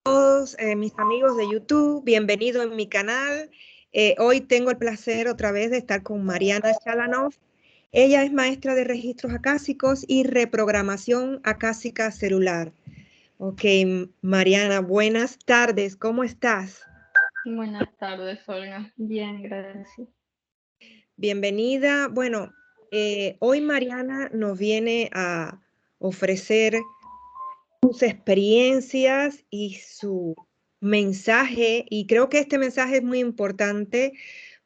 todos mis amigos de YouTube, bienvenido en mi canal. Hoy tengo el placer otra vez de estar con Mariana Chalanov. Ella es maestra de registros acásicos y reprogramación acásica celular. Ok, Mariana, buenas tardes, ¿cómo estás? Buenas tardes, Olga. Bien, gracias. Bienvenida. Bueno, hoy Mariana nos viene a ofrecer sus experiencias y su mensaje, y creo que este mensaje es muy importante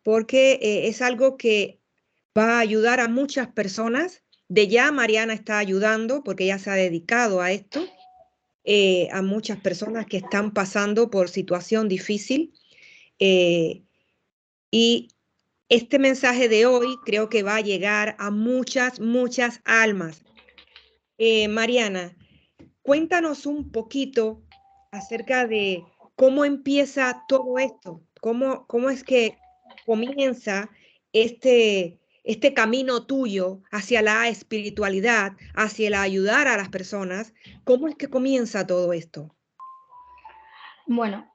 porque es algo que va a ayudar a muchas personas. De ya Mariana está ayudando porque ella se ha dedicado a esto, a muchas personas que están pasando por situación difícil. eh, y este mensaje de hoy creo que va a llegar a muchas almas. Mariana, cuéntanos un poquito acerca de cómo empieza todo esto, cómo es que comienza este camino tuyo hacia la espiritualidad, hacia el ayudar a las personas. ¿Cómo es que comienza todo esto? Bueno,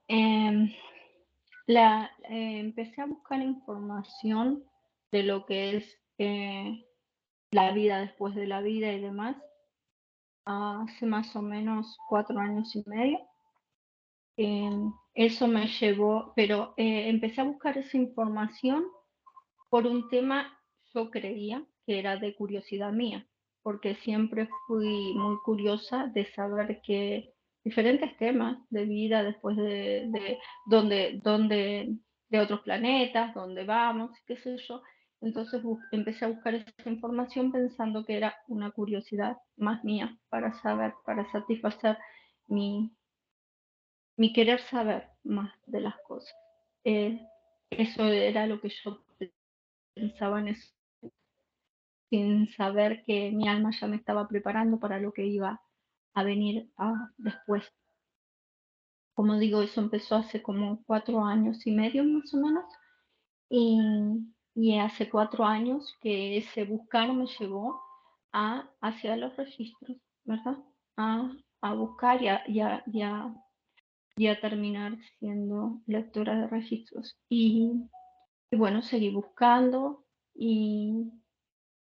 empecé a buscar información de lo que es la vida después de la vida y demás hace más o menos 4 años y medio. Eso me llevó, pero empecé a buscar esa información por un tema, yo creía que era de curiosidad mía, porque siempre fui muy curiosa de saber que diferentes temas de vida después de de otros planetas, dónde vamos, qué sé yo. Entonces empecé a buscar esa información pensando que era una curiosidad más mía para saber, para satisfacer mi, mi querer saber más de las cosas. Eh, Eso era lo que yo pensaba en eso, sin saber que mi alma ya me estaba preparando para lo que iba a venir después. Como digo, eso empezó hace como 4 años y medio más o menos, y, y hace 4 años que ese buscar me llevó hacia los registros, ¿verdad? A buscar y a terminar siendo lectora de registros. Y bueno, seguí buscando y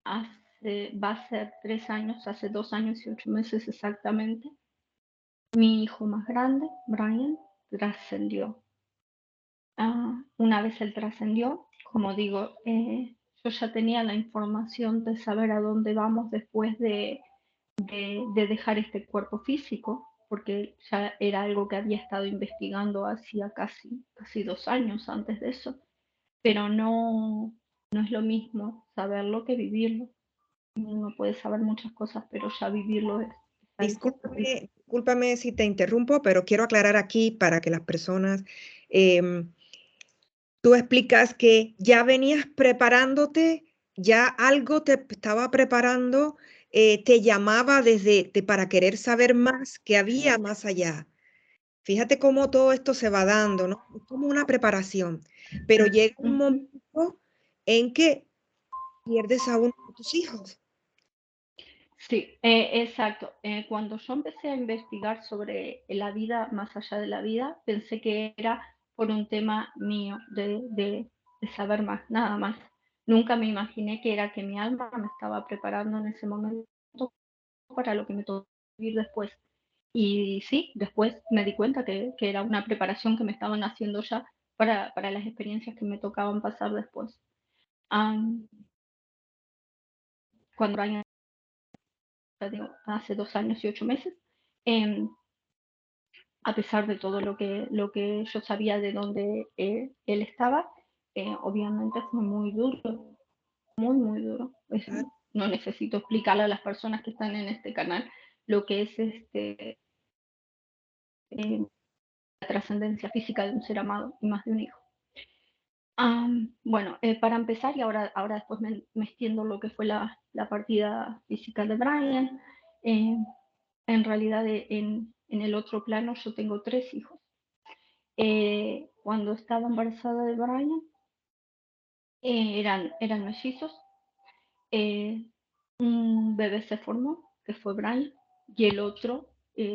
va a ser 3 años, hace 2 años y 8 meses exactamente, mi hijo más grande, Brian, trascendió. Una vez él trascendió, como digo, yo ya tenía la información de saber a dónde vamos después de dejar este cuerpo físico, porque ya era algo que había estado investigando hacía casi 2 años antes de eso, pero no es lo mismo saberlo que vivirlo. Uno puede saber muchas cosas, pero ya vivirlo es algo Discúlpame, discúlpame si te interrumpo, pero quiero aclarar aquí para que las personas, em, tú explicas que ya venías preparándote, ya algo te estaba preparando, te llamaba para querer saber más, que había más allá. Fíjate cómo todo esto se va dando, ¿no? Es como una preparación, pero llega un Ujú. momento en que pierdes a uno de tus hijos. Sí, exacto. Cuando yo empecé a investigar sobre la vida más allá de la vida, pensé que era por un tema mío de saber más, nada más. Nunca me imaginé que era que mi alma me estaba preparando en ese momento para lo que me tocó vivir después. Y sí, después me di cuenta que era una preparación que me estaban haciendo ya para las experiencias que me tocaban pasar después. Am, Cuando Brian, ya digo, hace 2 años y 8 meses, em, a pesar de todo lo que yo sabía de dónde él estaba, obviamente fue muy duro, muy duro. No necesito explicarle a las personas que están en este canal lo que es eh, la trascendencia física de un ser amado y más de un hijo. Bueno, para empezar, y ahora después me extiendo lo que fue la partida física de Brian. eh, en realidad, en el otro plano, yo tengo 3 hijos. Cuando estaba embarazada de Brian, eran mellizos. Un bebé se formó, que fue Brian, y el otro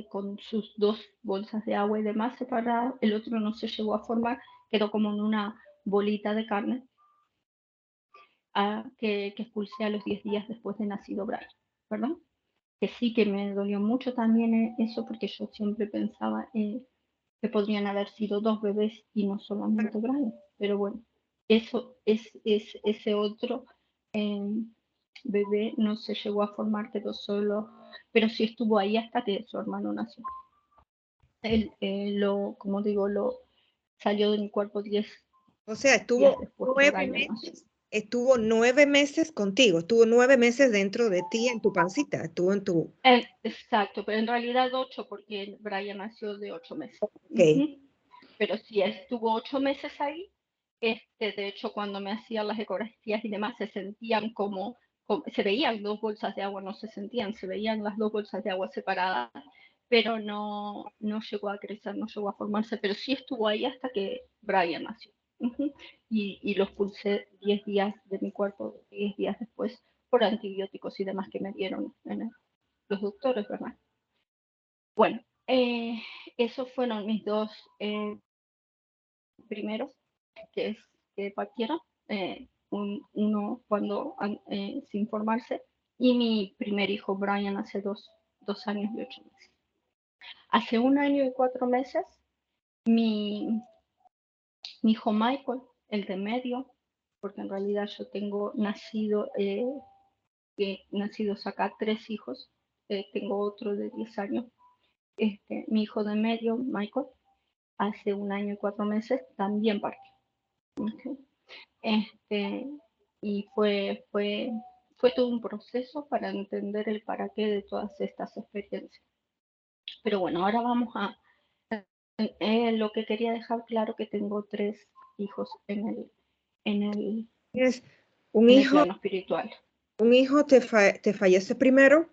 con sus 2 bolsas de agua y demás separadas, el otro no se llegó a formar, quedó como en una bolita de carne que expulsé a los 10 días después de nacido Brian, ¿verdad? Que sí que me dolió mucho también eso, porque yo siempre pensaba que podrían haber sido 2 bebés y no solamente Brian, pero bueno, eso es ese otro bebé no se llegó a formar, quedó solo, pero sí estuvo ahí hasta que su hermano nació. Él, como digo, salió de mi cuerpo 10 O sea, días después que Brian nació. estuvo 9 meses contigo, estuvo 9 meses dentro de ti, en tu pancita, estuvo en tu... Exacto, pero en realidad 8 porque Brian nació de 8 meses. Ok. Pero sí, estuvo 8 meses ahí. De hecho, cuando me hacían las ecografías y demás, se sentían como, se veían 2 bolsas de agua, no se sentían, se veían las 2 bolsas de agua separadas, pero no llegó a crecer, no llegó a formarse, pero sí estuvo ahí hasta que Brian nació. Y los pulsé 10 días de mi cuerpo, 10 días después, por antibióticos y demás que me dieron los doctores, ¿verdad? Bueno, esos fueron mis 2 primeros que partieron, uno cuando sin formarse, y mi primer hijo Brian hace 2 años y 8 meses. Hace 1 año y 4 meses, mi hijo Michael, el de medio, porque en realidad yo tengo nacidos acá 3 hijos, tengo otro de 10 años, mi hijo de medio, Michael, hace 1 año y 4 meses también partió. Okay. Y fue todo un proceso para entender el para qué de todas estas experiencias. Pero bueno, ahora vamos a lo que quería dejar claro, que tengo 3 hijos en el un hijo, plano espiritual. Un hijo te fallece primero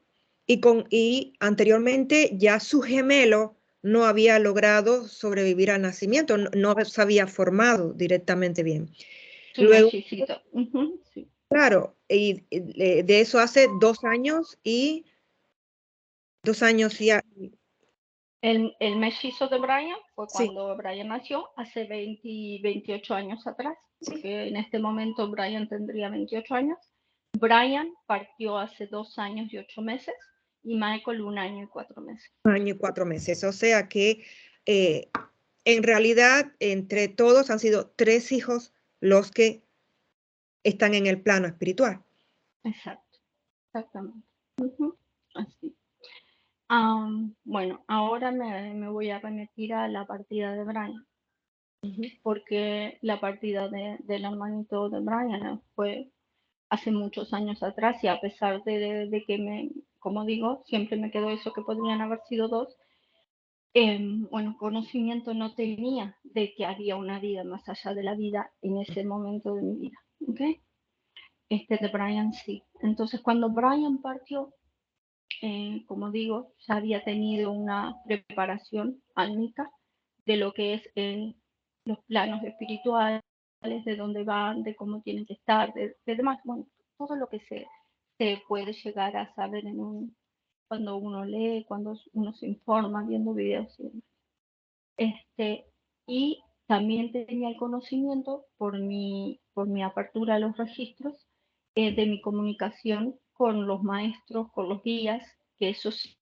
y anteriormente ya su gemelo no había logrado sobrevivir al nacimiento, no se había formado directamente bien. Su Luego, mellizito. Sí. claro, y de eso hace 2 años y 2 años ya. El mellizo de Brian fue Sí, cuando Brian nació, hace 28 años atrás, sí. porque en este momento Brian tendría 28 años. Brian partió hace 2 años y 8 meses y Michael 1 año y 4 meses. 1 año y 4 meses. O sea que en realidad entre todos han sido 3 hijos los que están en el plano espiritual. Exacto, exactamente. Así. Bueno, ahora me voy a remitir a la partida de Brian, porque la partida del hermanito de Brian fue hace muchos años atrás, y a pesar de que como digo, siempre me quedó eso que podrían haber sido 2, bueno, conocimiento no tenía de que había una vida más allá de la vida en ese momento de mi vida, ¿ok? De Brian sí. Entonces, cuando Brian partió, como digo, ya había tenido una preparación álmica de lo que es los planos espirituales, de dónde van, de cómo tienen que estar, de demás, bueno, todo lo que se puede llegar a saber cuando uno lee, cuando uno se informa, viendo videos. Y también tenía el conocimiento por mi apertura a los registros, de mi comunicación con los maestros, con los guías, que eso sí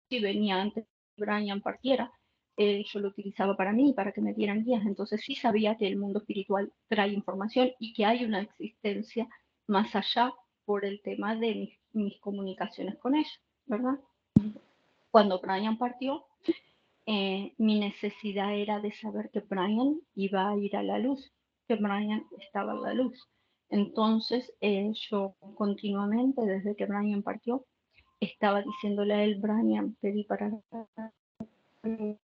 venía antes que Brian partiera. Yo lo utilizaba para mí, para que me dieran guías. Entonces sí sabía que el mundo espiritual trae información y que hay una existencia más allá por el tema de mis comunicaciones con ellos, ¿verdad? Cuando Brian partió, mi necesidad era de saber que Brian iba a ir a la luz, que Brian estaba en la luz. Entonces yo continuamente, desde que Brian partió, estaba diciéndole a él: Brian, pedí para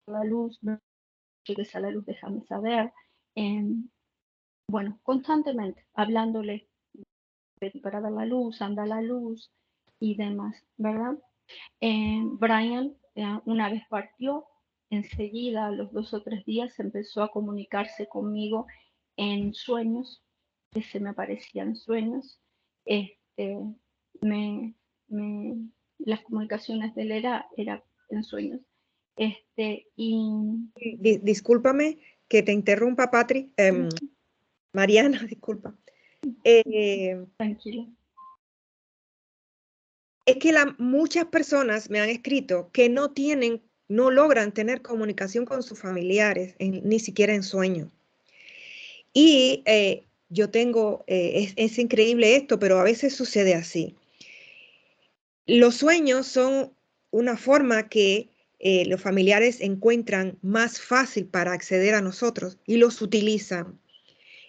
la luz, llegues a la luz, déjame saber. Bueno, constantemente hablándole, pedí para ver la luz, anda a la luz y demás, ¿verdad? Brian, una vez partió, enseguida, a los 2 o 3 días, empezó a comunicarse conmigo en sueños, que se me aparecían sueños. Las comunicaciones de él era en sueños. Y Discúlpame que te interrumpa, Patri. Mariana, disculpa. tranquilo. Es que muchas personas me han escrito que no logran tener comunicación con sus familiares, ni siquiera en sueños. Y yo tengo, es increíble esto, pero a veces sucede así. Los sueños son una forma que los familiares encuentran más fácil para acceder a nosotros y los utilizan.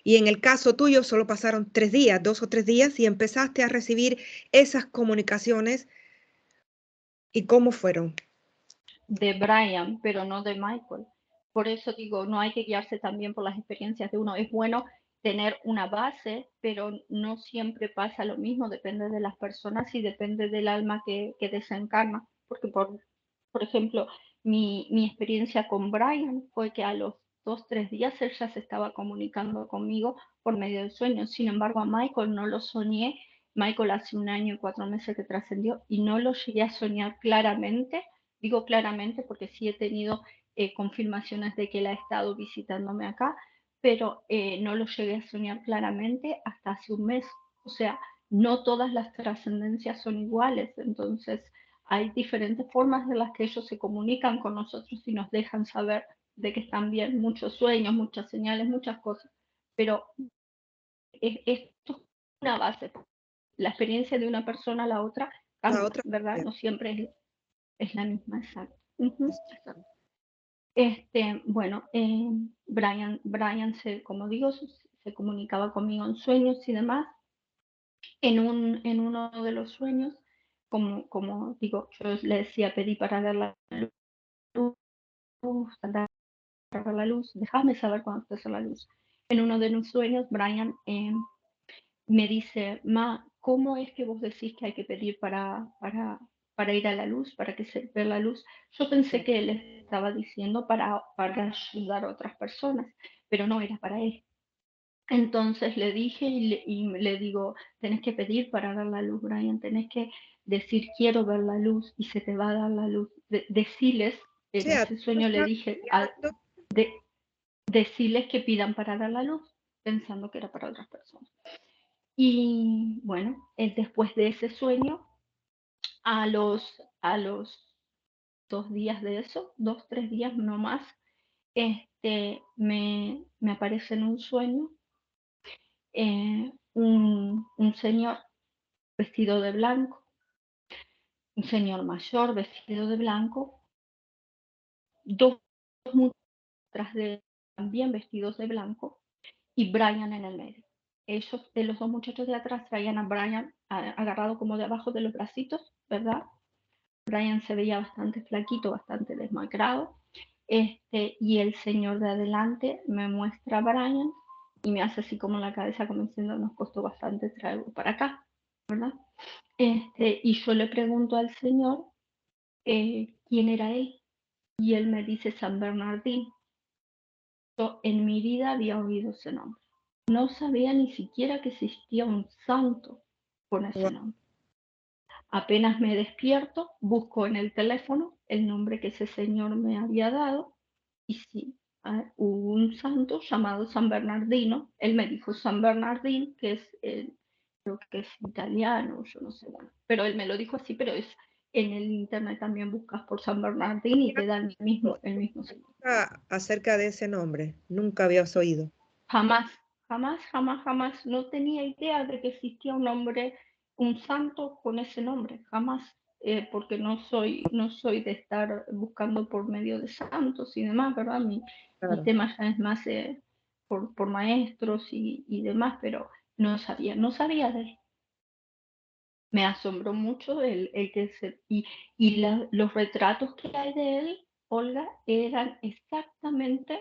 Y en el caso tuyo solo pasaron 3 días, 2 o 3 días, y empezaste a recibir esas comunicaciones. ¿Y cómo fueron? De Brian, pero no de Michael. Por eso digo, no hay que guiarse también por las experiencias de uno. Es bueno tener una base, pero no siempre pasa lo mismo, depende de las personas y depende del alma que desencarna. Porque, por ejemplo, mi experiencia con Brian fue que a los 2, 3 días él ya se estaba comunicando conmigo por medio de sueños. Sin embargo, a Michael no lo soñé. Michael hace 1 año y 4 meses que trascendió y no lo llegué a soñar claramente. Digo claramente porque sí he tenido confirmaciones de que él ha estado visitándome acá, pero no lo llegué a soñar claramente hasta hace 1 mes. O sea, no todas las trascendencias son iguales, entonces hay diferentes formas de las que ellos se comunican con nosotros y nos dejan saber de que están bien, muchos sueños, muchas señales, muchas cosas, pero esto es una base. La experiencia de una persona a la otra La cambia, otra. ¿verdad? No siempre es la misma, exacto. Uh-huh, exacto. Bueno, Brian como digo, se comunicaba conmigo en sueños y demás. En uno de los sueños, como digo, yo le decía, pedí para ver la luz, para ver la luz, déjame saber cuando estés a la luz. En uno de mis sueños, Brian me dice, Ma, ¿cómo es que vos decís que hay que pedir para ir a la luz, para que se vea la luz? Yo pensé que él estaba diciendo para ayudar a otras personas, pero no era para él. Entonces le dije y le digo, tenés que pedir para ver la luz, Brian, tenés que decir quiero ver la luz y se te va a dar la luz. Deciles, O en sea, ese sueño le dije, decirles que pidan para dar la luz, pensando que era para otras personas. Y bueno, después de ese sueño, a los 2 días de eso, 2, 3 días no más, me aparece en un sueño un señor vestido de blanco, un señor mayor vestido de blanco, dos muchachos tras de él también vestidos de blanco y Brian en el medio. Ellos, de los 2 muchachos de atrás, traían a Brian agarrado como de abajo de los bracitos, ¿verdad? Brian se veía bastante flaquito, bastante desmacrado. Y el señor de adelante me muestra a Brian y me hace así como la cabeza, como diciendo, nos costó bastante traerlo para acá, ¿verdad? Y yo le pregunto al señor quién era él, y él me dice San Bernardín. Yo en mi vida había oído ese nombre. No sabía ni siquiera que existía un santo con ese nombre. Apenas me despierto, busco en el teléfono el nombre que ese señor me había dado y sí, hubo un santo llamado San Bernardino. Él me dijo San Bernardín, que es, creo que es italiano, yo no sé, bueno, pero él me lo dijo así, pero es en el internet también buscas por San Bernardín y te dan el mismo signo. Acerca de ese nombre, nunca habías oído. Jamás, jamás, jamás, jamás. No tenía idea de que existía un nombre, un santo con ese nombre, jamás, porque no soy de estar buscando por medio de santos y demás, ¿verdad? Mi Claro. tema ya es más por maestros y demás, pero no sabía de él. Me asombró mucho el que los retratos que hay de él, Olga, eran exactamente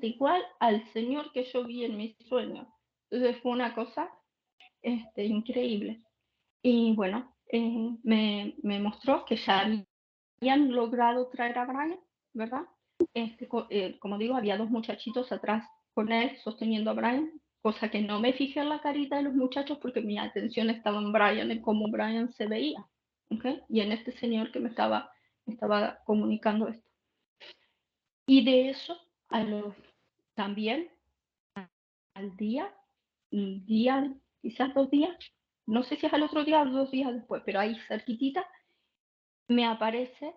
igual al señor que yo vi en mis sueños. Entonces fue una cosa increíble. Y bueno, me mostró que ya habían logrado traer a Brian, ¿verdad? Como digo, había 2 muchachitos atrás con él sosteniendo a Brian, cosa que no me fijé en la carita de los muchachos porque mi atención estaba en Brian, en cómo Brian se veía, ¿okay? Y en este señor que me estaba estaba comunicando esto. Y de eso, también al día, un día, quizás 2 días, no sé si es al otro día o 2 días después, pero ahí cerquitita, me aparece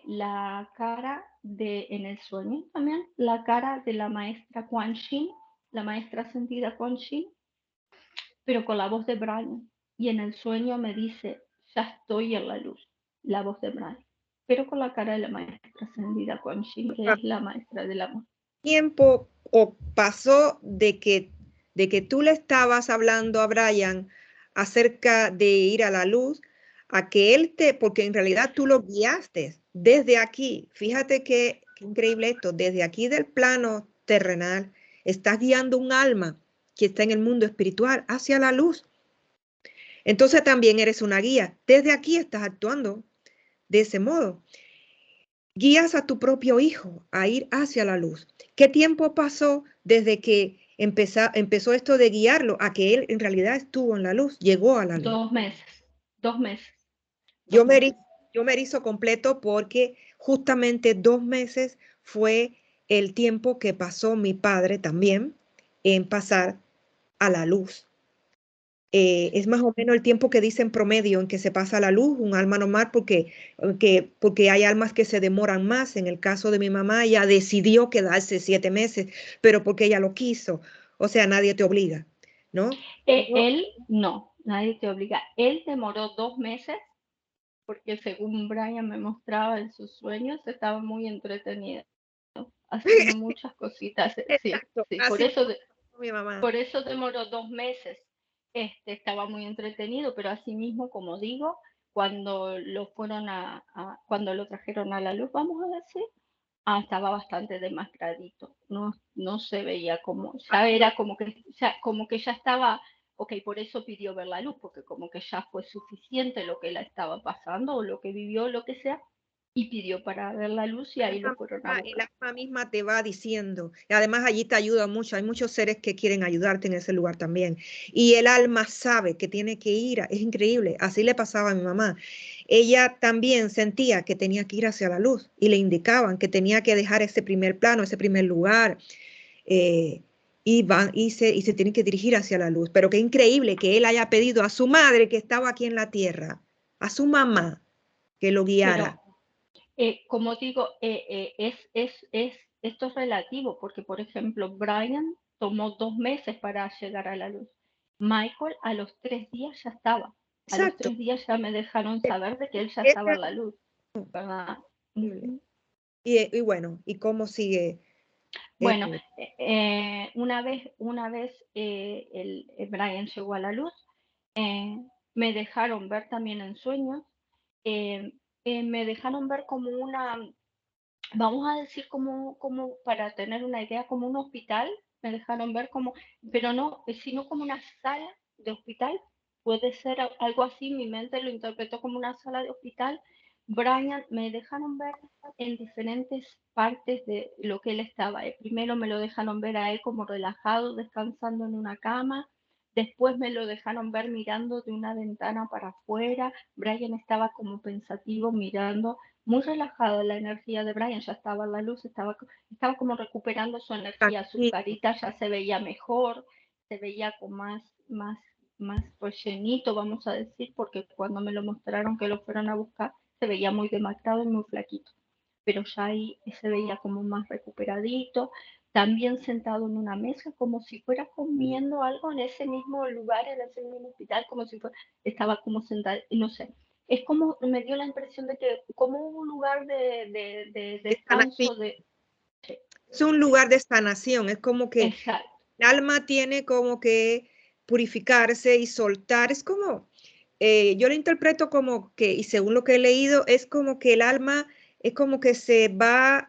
la cara en el sueño también, la cara de la maestra Quan Yin, la maestra ascendida Quan Yin, pero con la voz de Brian. Y en el sueño me dice, ya estoy en la luz, la voz de Brian, pero con la cara de la maestra ascendida Quan Yin, que es la maestra del amor. Tiempo o pasó de que tú le estabas hablando a Brian acerca de ir a la luz, a que él porque en realidad tú lo guiaste desde aquí. Fíjate qué increíble esto, desde aquí del plano terrenal, estás guiando un alma que está en el mundo espiritual hacia la luz. Entonces también eres una guía. Desde aquí estás actuando de ese modo. Guías a tu propio hijo a ir hacia la luz. ¿Qué tiempo pasó desde que empezó esto de guiarlo a que él en realidad estuvo en la luz, llegó a la luz? 2 meses, 2 meses, Yo 2 me, meses. eri- yo me erizo completo porque justamente 2 meses fue el tiempo que pasó mi padre también en pasar a la luz. Es más o menos el tiempo que dice en promedio en que se pasa la luz, un alma normal, porque hay almas que se demoran más. En el caso de mi mamá, ella decidió quedarse 7 meses, pero porque ella lo quiso. O sea, nadie te obliga, ¿no? Él no, nadie te obliga. Él demoró 2 meses porque según Brian me mostraba en sus sueños, estaba muy entretenido, haciendo muchas cositas. Sí, Exacto, sí, así me pasó con mi mamá. por eso demoró 2 meses. Estaba muy entretenido, pero asimismo, como digo, cuando lo fueron cuando lo trajeron a la luz, vamos a decir, estaba bastante demacradito. No, no se veía como, ya era como que ya estaba, ok, por eso pidió ver la luz, porque como que ya fue suficiente lo que la estaba pasando o lo que vivió, lo que sea, y pidió para ver la luz y ahí lo fueron a El buscar. alma misma te va diciendo. Y además allí te ayuda mucho. Hay muchos seres que quieren ayudarte en ese lugar también. Y el alma sabe que tiene que ir. Es increíble. Así le pasaba a mi mamá. Ella también sentía que tenía que ir hacia la luz y le indicaban que tenía que dejar ese primer plano, ese primer lugar. eh, y se tiene que dirigir hacia la luz. Pero qué increíble que él haya pedido a su madre que estaba aquí en la tierra, a su mamá, que lo Pero guiara. como digo, esto es relativo, porque por ejemplo, Brian tomó 2 meses para llegar a la luz. Michael a los 3 días ya estaba. A los Exacto. 3 días ya me dejaron saber de que él ya estaba Esa- en la luz, ¿verdad? Ujú. y bueno, ¿y cómo sigue Bueno, esto? una vez Brian llegó a la luz, eh, me dejaron ver también en sueños, eh, me dejaron ver como vamos a decir como para tener una idea, como un hospital, me dejaron ver como, pero no, sino como una sala de hospital, puede ser algo así, mi mente lo interpretó como una sala de hospital. Brian, me dejaron ver en diferentes partes de lo que él estaba. Primero me lo dejaron ver a él como relajado, descansando en una cama. Después me lo dejaron ver mirando de una ventana para afuera. Brian estaba como pensativo mirando muy relajado. La energía de Brian ya estaba en la luz, estaba como recuperando su energía, su Tranquilo. carita ya se veía mejor, se veía con más rellenito, vamos a decir, porque cuando me lo mostraron que lo fueron a buscar, se veía muy demacrado y muy flaquito, pero ya ahí se veía como más recuperadito, también sentado en una mesa, como si fuera comiendo algo en ese mismo lugar, en ese mismo hospital, como si estaba como sentado, no sé, es como, me dio la impresión de que como un lugar de De sanación. descanso, de... Es un lugar de sanación, es como que Exacto, el alma tiene como que purificarse y soltar, es como, yo lo interpreto como que, y según lo que he leído, es como que el alma es como que se va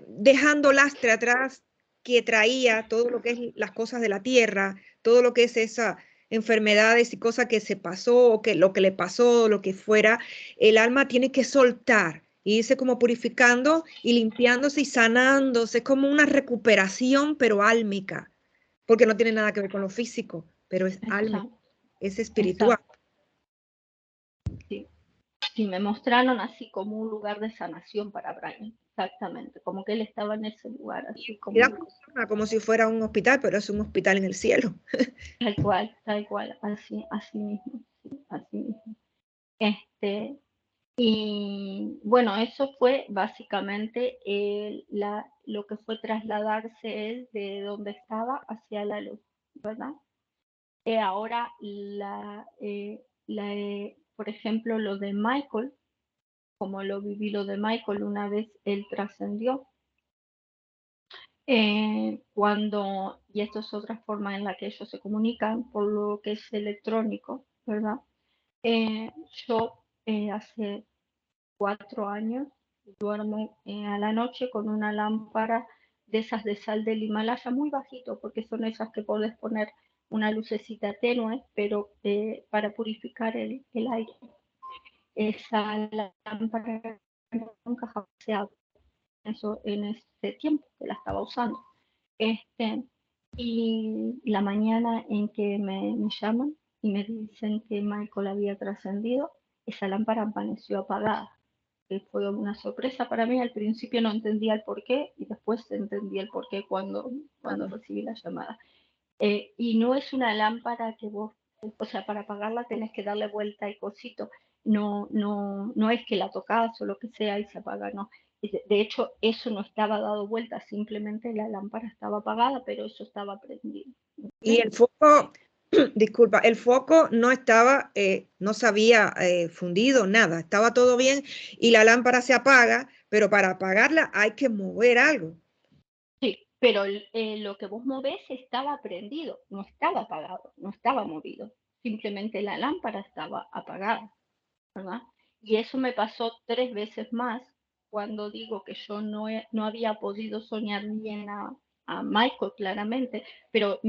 dejando lastre atrás que traía todo lo que es las cosas de la tierra, todo lo que es esa enfermedades y cosas que se pasó o que lo que le pasó, lo que fuera, el alma tiene que soltar y irse como purificando y limpiándose y sanándose, es como una recuperación pero álmica, porque no tiene nada que ver con lo físico, pero es álmico, exacto, es espiritual. exacto, sí. Sí, me mostraron así como un lugar de sanación para Brian, exactamente, como que él estaba en ese lugar, así Y como funciona como si fuera un hospital, pero es un hospital en el cielo. tal cual, así, así mismo, sí, así mismo. Este, y bueno, eso fue básicamente lo que fue trasladarse él de donde estaba hacia la luz, ¿verdad? Ahora, por ejemplo, lo de Michael, como lo viví lo de Michael una vez él trascendió, y esto es otra forma en la que ellos se comunican por lo que es electrónico, ¿verdad? Yo hace 4 años duermo a la noche con una lámpara de esas de sal del Himalaya muy bajito, porque son esas que podés poner una lucecita tenue, pero para purificar el aire. Esa lámpara nunca jamás se ha eso en este tiempo que la estaba usando. Este, y la mañana en que me llaman y me dicen que Michael había trascendido, esa lámpara amaneció apagada. Que fue una sorpresa para mí. Al principio no entendía el porqué y después entendí el porqué cuando recibí la llamada. Y no es una lámpara que vos, o sea, para apagarla tenés que darle vuelta y cosito. No es que la tocas o lo que sea y se apaga, no. De hecho, eso no estaba dado vuelta, simplemente la lámpara estaba apagada, pero eso estaba prendido. Y ¿Okay? el foco, disculpa, el foco no estaba, no se había fundido, nada, estaba todo bien y la lámpara se apaga, pero para apagarla hay que mover algo. Sí, pero lo que vos movés estaba prendido, no estaba apagado, no estaba movido. Simplemente la lámpara estaba apagada, ¿verdad? Y eso me pasó 3 veces más cuando digo que yo no había podido soñar bien a Michael, claramente, pero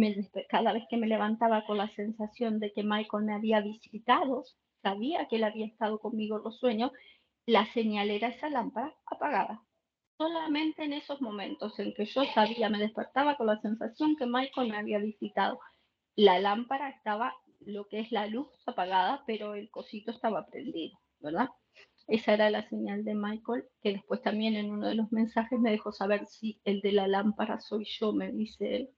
cada vez que me levantaba con la sensación de que Michael me había visitado, sabía que él había estado conmigo en los sueños, la señal era esa lámpara apagada. Solamente en esos momentos en que yo sabía, me despertaba con la sensación que Michael me había visitado. La lámpara estaba, lo que es la luz apagada, pero el cosito estaba prendido, ¿verdad? Esa era la señal de Michael, que después también en uno de los mensajes me dejó saber si el de la lámpara soy yo, me dice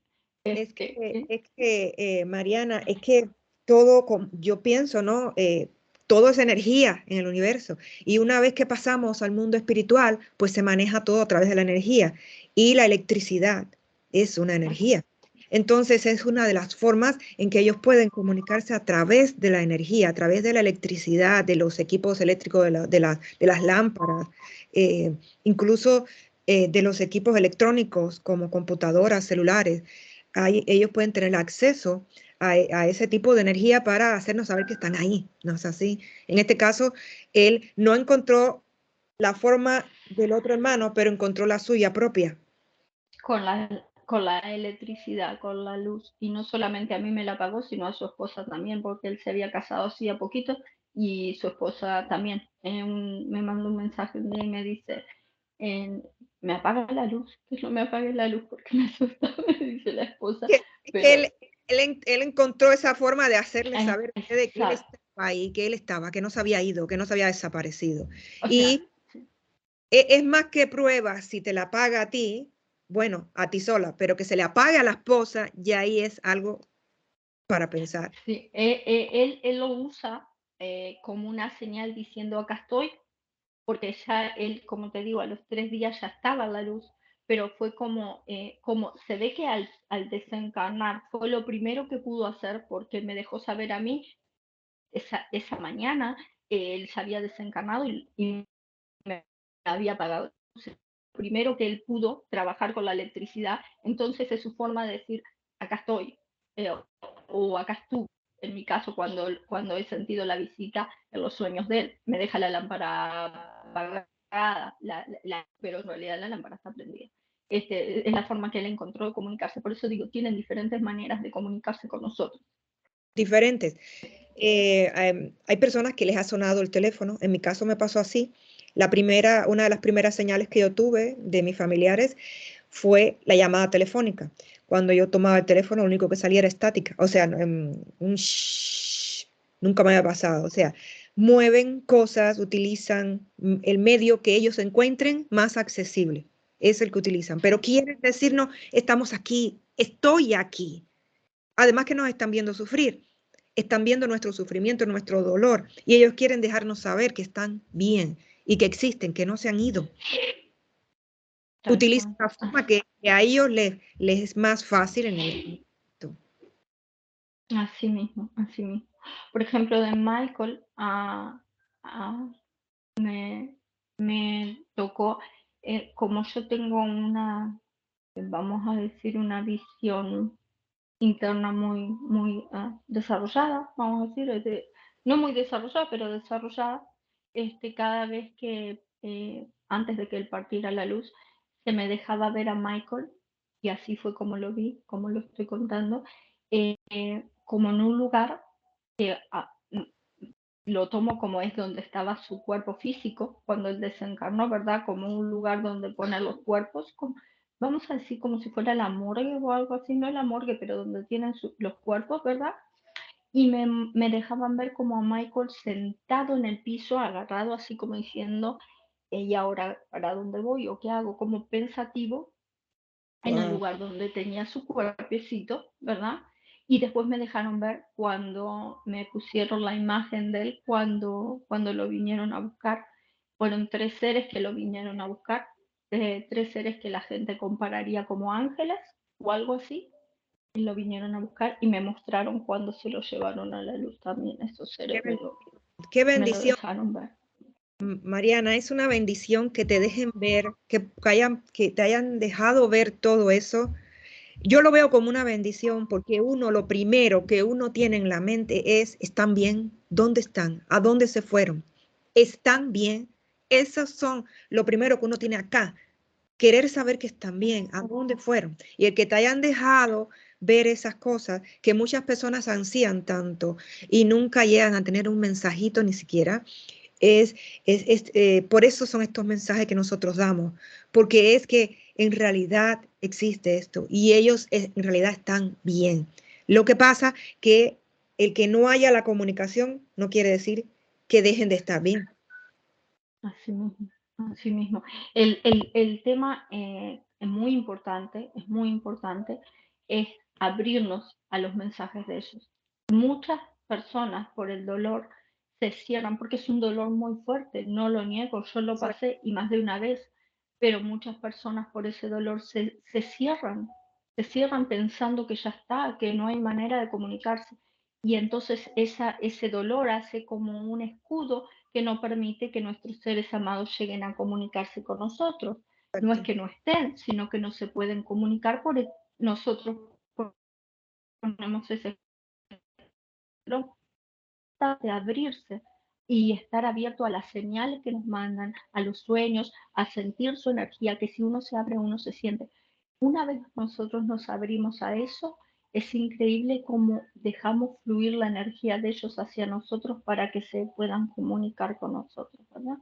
él. Mariana, es que todo, yo pienso, ¿no? Todo es energía en el universo. Y una vez que pasamos al mundo espiritual, pues se maneja todo a través de la energía. Y la electricidad es una energía. Entonces es una de las formas en que ellos pueden comunicarse a través de la energía, a través de la electricidad, de los equipos eléctricos, de las lámparas, incluso de los equipos electrónicos como computadoras, celulares. Ellos pueden tener acceso a ese tipo de energía para hacernos saber que están ahí, ¿no es así? En este caso, él no encontró la forma del otro hermano, pero encontró la suya propia. Con la electricidad, con la luz. Y no solamente a mí me la pagó, sino a su esposa también, porque él se había casado hacía poquito y su esposa también. Me mandó un mensaje un día y me dice, me apaga la luz, que no me apague la luz porque me asusta, me dice la esposa, Es que pero él encontró esa forma de hacerle saber a ustedes que él exacto. estaba ahí, que él estaba, que no se había ido, que no se había desaparecido. O sea, Y es más que prueba si te la paga a ti, bueno, a ti sola, pero que se le apague a la esposa, ya ahí es algo para pensar. sí, él lo usa como una señal diciendo acá estoy, porque ya él, como te digo, a los 3 días ya estaba la luz, pero fue como se ve que al desencarnar fue lo primero que pudo hacer porque me dejó saber a mí esa mañana, él se había desencarnado y me había pagado. Primero que él pudo trabajar con la electricidad, entonces es su forma de decir, acá estoy, o acá estuve. En mi caso, cuando he sentido la visita en los sueños de él, me deja la lámpara apagada, pero en realidad la lámpara está prendida. Es la forma que él encontró de comunicarse. Por eso digo, tienen diferentes maneras de comunicarse con nosotros. Diferentes. Hay personas que les ha sonado el teléfono. En mi caso me pasó así. Una de las primeras señales que yo tuve de mis familiares fue la llamada telefónica. Cuando yo tomaba el teléfono, lo único que salía era estática. O sea, un shhh, nunca me había pasado. O sea, mueven cosas, utilizan el medio que ellos encuentren más accesible. Es el que utilizan. Pero quieren decirnos, estamos aquí, estoy aquí. Además que nos están viendo sufrir. Están viendo nuestro sufrimiento, nuestro dolor. Y ellos quieren dejarnos saber que están bien y que existen, que no se han ido. Utilizan la forma que a ellos les es más fácil en el momento. Así mismo, así mismo. Por ejemplo, de Michael, me tocó, como yo tengo una, vamos a decir, una visión interna muy desarrollada, vamos a decir, no muy desarrollada, pero desarrollada, cada vez que, antes de que él partiera a la luz, se me dejaba ver a Michael, y así fue como lo vi, como lo estoy contando, como en un lugar que lo tomo como es donde estaba su cuerpo físico cuando él desencarnó, ¿verdad? Como un lugar donde poner los cuerpos, como, vamos a decir como si fuera la morgue o algo así, no la morgue, pero donde tienen los cuerpos, ¿verdad? Y me dejaban ver como a Michael sentado en el piso, agarrado así como diciendo, ¿y ahora para dónde voy o qué hago? Como pensativo en el lugar donde tenía su cuerpecito, ¿verdad? Y después me dejaron ver cuando me pusieron la imagen de él, cuando lo vinieron a buscar. Fueron 3 seres que lo vinieron a buscar, 3 seres que la gente compararía como ángeles o algo así, y lo vinieron a buscar y me mostraron cuando se lo llevaron a la luz también. Esos seres Qué me lo bendición. dejaron ver. Mariana, es una bendición que te dejen ver, que te hayan dejado ver todo eso. Yo lo veo como una bendición porque uno, lo primero que uno tiene en la mente es, ¿están bien? ¿Dónde están? ¿A dónde se fueron? ¿Están bien? Esos son lo primero que uno tiene acá, querer saber que están bien, ¿a dónde fueron? Y el que te hayan dejado ver esas cosas que muchas personas ansían tanto y nunca llegan a tener un mensajito ni siquiera. Por eso son estos mensajes que nosotros damos, porque es que en realidad existe esto y ellos en realidad están bien. Lo que pasa que el que no haya la comunicación no quiere decir que dejen de estar bien. Así mismo, así mismo. El tema es muy importante, es abrirnos a los mensajes de ellos. Muchas personas por el dolor se cierran, porque es un dolor muy fuerte, no lo niego, yo lo pasé y más de una vez, pero muchas personas por ese dolor se cierran pensando que ya está, que no hay manera de comunicarse. Y entonces ese dolor hace como un escudo que no permite que nuestros seres amados lleguen a comunicarse con nosotros. No es que no estén, sino que no se pueden comunicar por nosotros ponemos ese de abrirse y estar abierto a las señales que nos mandan, a los sueños, a sentir su energía, que si uno se abre, uno se siente. Una vez nosotros nos abrimos a eso, es increíble cómo dejamos fluir la energía de ellos hacia nosotros para que se puedan comunicar con nosotros, ¿verdad?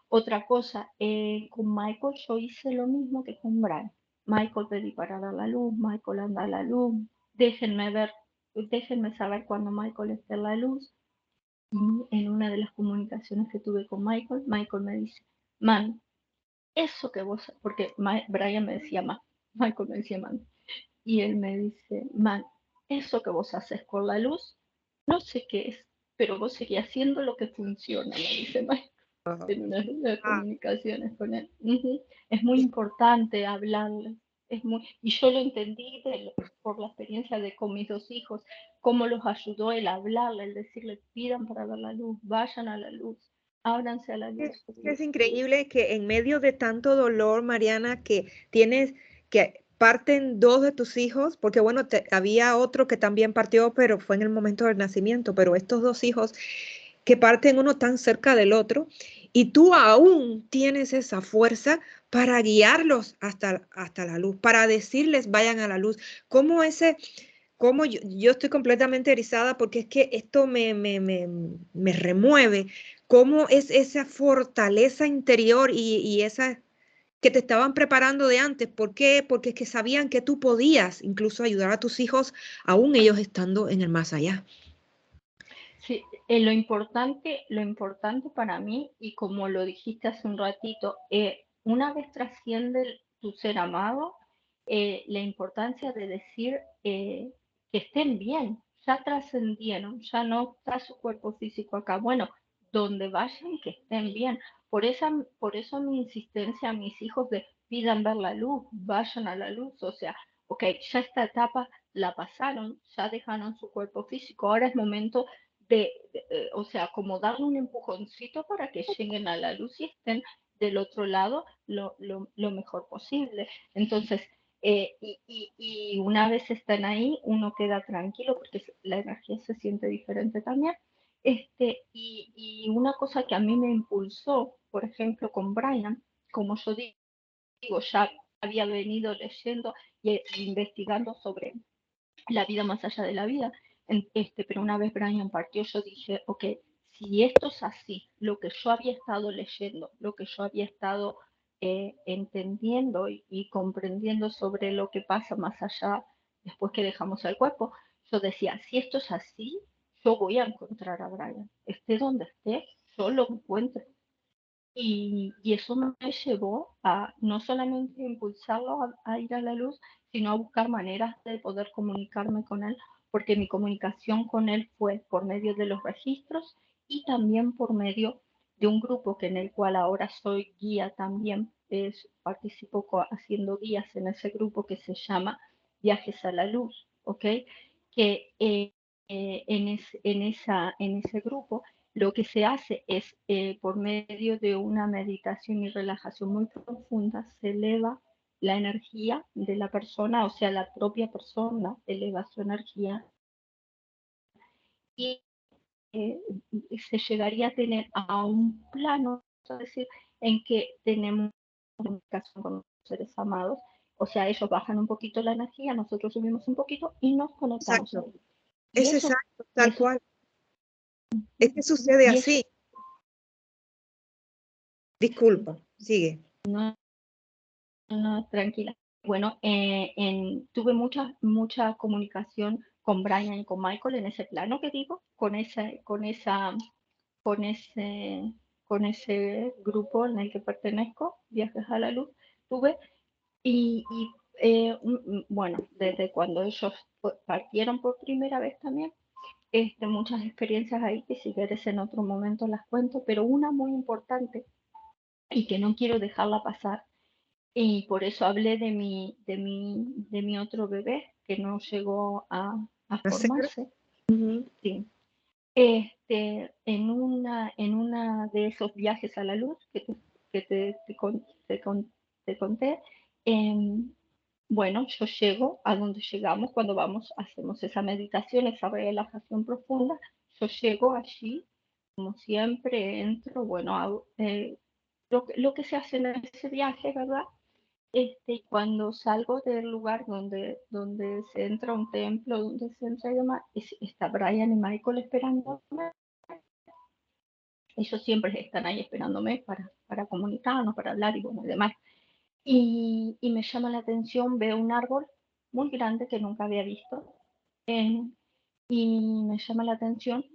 Otra cosa, con Michael yo hice lo mismo que con Brian. Michael pedí para dar la luz, Michael anda a la luz, déjenme ver, déjenme saber cuando Michael esté en la luz. Y en una de las comunicaciones que tuve con Michael, Michael me dice, man, eso que vos, porque Brian me decía man, Michael me decía man, y él me dice, man, eso que vos haces con la luz, no sé qué es, pero vos seguís haciendo lo que funciona, me dice Michael en una de las comunicaciones con él. Es muy importante hablarle. Y yo lo entendí por la experiencia de con mis 2 hijos, cómo los ayudó el hablarle, el decirle, pidan para ver la luz, vayan a la luz, ábranse a la luz. Es increíble que en medio de tanto dolor, Mariana, que tienes que parten 2 de tus hijos, porque bueno, había otro que también partió, pero fue en el momento del nacimiento, pero estos 2 hijos que parten uno tan cerca del otro, y tú aún tienes esa fuerza para guiarlos hasta la luz, para decirles vayan a la luz. ¿Cómo cómo yo estoy completamente erizada porque es que esto me remueve? ¿Cómo es esa fortaleza interior y esa que te estaban preparando de antes? ¿Por qué? Porque es que sabían que tú podías incluso ayudar a tus hijos, aún ellos estando en el más allá. Sí, lo importante para mí, y como lo dijiste hace un ratito, una vez trasciende tu ser amado, la importancia de decir que estén bien, ya trascendieron, ya no está su cuerpo físico acá. Bueno, donde vayan, que estén bien. Por eso mi insistencia a mis hijos de pidan ver la luz, vayan a la luz, o sea, ok, ya esta etapa la pasaron, ya dejaron su cuerpo físico, ahora es momento o sea, como darle un empujoncito para que lleguen a la luz y estén del otro lado lo mejor posible. Entonces, y una vez están ahí, uno queda tranquilo porque la energía se siente diferente también. Y una cosa que a mí me impulsó, por ejemplo, con Brian, como yo digo, ya había venido leyendo e investigando sobre la vida más allá de la vida, pero una vez Brian partió, yo dije, ok, si esto es así, lo que yo había estado leyendo, lo que yo había estado entendiendo y comprendiendo sobre lo que pasa más allá después que dejamos el cuerpo, yo decía, si esto es así, yo voy a encontrar a Brian, esté donde esté, yo lo encuentro. Y eso me llevó a no solamente impulsarlo a ir a la luz, sino a buscar maneras de poder comunicarme con él, porque mi comunicación con él fue por medio de los registros y también por medio de un grupo que en el cual ahora soy guía también, participo haciendo guías en ese grupo que se llama Viajes a la Luz, ¿ok? Que en ese grupo lo que se hace es, por medio de una meditación y relajación muy profunda, se eleva la energía de la persona, o sea, la propia persona eleva su energía y eh, se llegaría a tener a un plano, es decir, en que tenemos comunicación con los seres amados, o sea, ellos bajan un poquito la energía, nosotros subimos un poquito y nos conectamos Exacto, ahí. Y es eso, exacto, y tal eso, cual. Es que sucede y eso así. Disculpa, sigue. no, no, tranquila. Bueno, tuve mucha comunicación con Brian y con Michael en ese plano que digo, con ese, con ese grupo en el que pertenezco, Viajes a la Luz, tuve, y bueno, desde cuando ellos partieron por primera vez también, muchas experiencias ahí que si quieres en otro momento las cuento, pero una muy importante y que no quiero dejarla pasar, y por eso hablé de mi otro bebé que no llegó a ¿Hacer? formarse. Ujú. Sí. En una de esos viajes a la luz que te conté, bueno, yo llego a donde llegamos cuando vamos, hacemos esa meditación, esa relajación profunda. Yo llego allí, como siempre, entro, bueno, lo que se hace en ese viaje, ¿verdad? Cuando salgo del lugar donde se entra a un templo, donde se entra y demás, está Brian y Michael esperándome. Ellos siempre están ahí esperándome para comunicarnos, para hablar y bueno, y demás. Y me llama la atención, veo un árbol muy grande que nunca había visto. eh, y me llama la atención,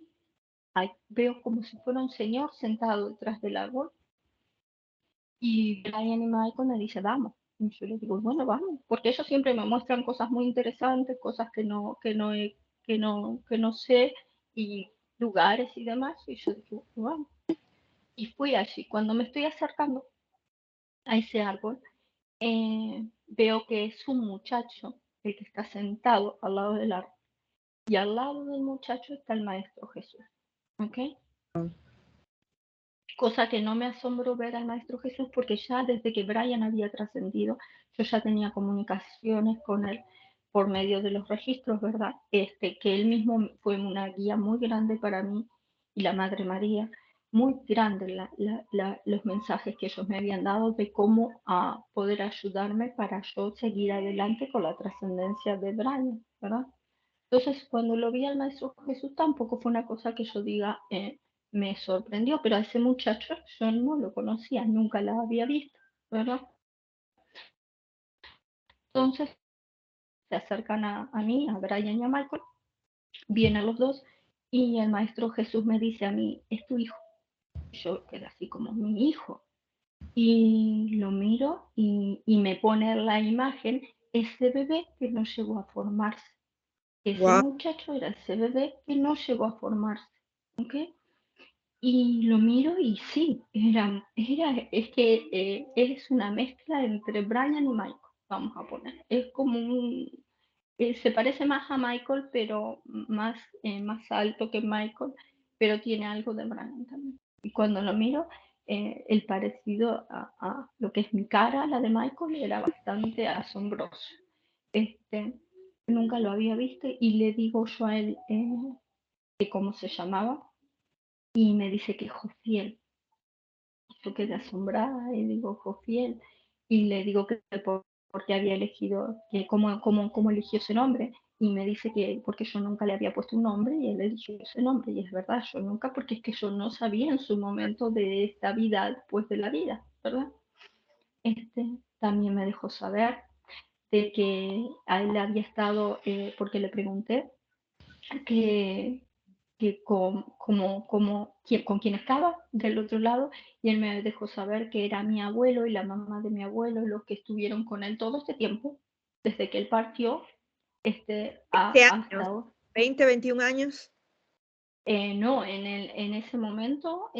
veo como si fuera un señor sentado detrás del árbol. Y Brian y Michael me dice, vamos. Y yo les digo, bueno, vamos, porque ellos siempre me muestran cosas muy interesantes, cosas que no sé, y lugares y demás. Y yo digo, vamos. Y fui allí. Cuando me estoy acercando a ese árbol, veo que es un muchacho el que está sentado al lado del árbol. Y al lado del muchacho está el Maestro Jesús. ¿Ok? Cosa que no me asombró ver al Maestro Jesús porque ya desde que Brian había trascendido, yo ya tenía comunicaciones con él por medio de los registros, ¿verdad? Que él mismo fue una guía muy grande para mí y la Madre María, muy grande los mensajes que ellos me habían dado de cómo poder ayudarme para yo seguir adelante con la trascendencia de Brian, ¿verdad? Entonces, cuando lo vi al Maestro Jesús, tampoco fue una cosa que yo diga, me sorprendió, pero a ese muchacho yo no lo conocía, nunca la había visto, ¿verdad? Entonces, se acercan a mí, a Brian y a Michael, vienen los dos Y el Maestro Jesús me dice a mí, es tu hijo. Yo quedé así como, mi hijo. Y lo miro y me pone la imagen ese bebé que no llegó a formarse. Ese Wow, muchacho era ese bebé que no llegó a formarse. ¿Ok? Y lo miro y sí, es que es una mezcla entre Brian y Michael, vamos a poner. Es como se parece más a Michael, pero más alto que Michael, pero tiene algo de Brian también. Y cuando lo miro, el parecido a lo que es mi cara, la de Michael, era bastante asombroso. Este, nunca lo había visto y le digo yo a él cómo se llamaba y me dice que es Jofiel. Yo quedé asombrada y digo, Jofiel, y le digo que porque había elegido, que cómo eligió ese nombre, y me dice que porque yo nunca le había puesto un nombre y él eligió ese nombre, y es verdad, yo nunca, porque es que yo no sabía en su momento de esta vida después de la vida, ¿verdad? También me dejó saber de que a él había estado, porque le pregunté que con quién estaba del otro lado, y él me dejó saber que era mi abuelo y la mamá de mi abuelo los que estuvieron con él todo este tiempo, desde que él partió, 20 hasta años, ahora. 20, 21 años. No, en ese momento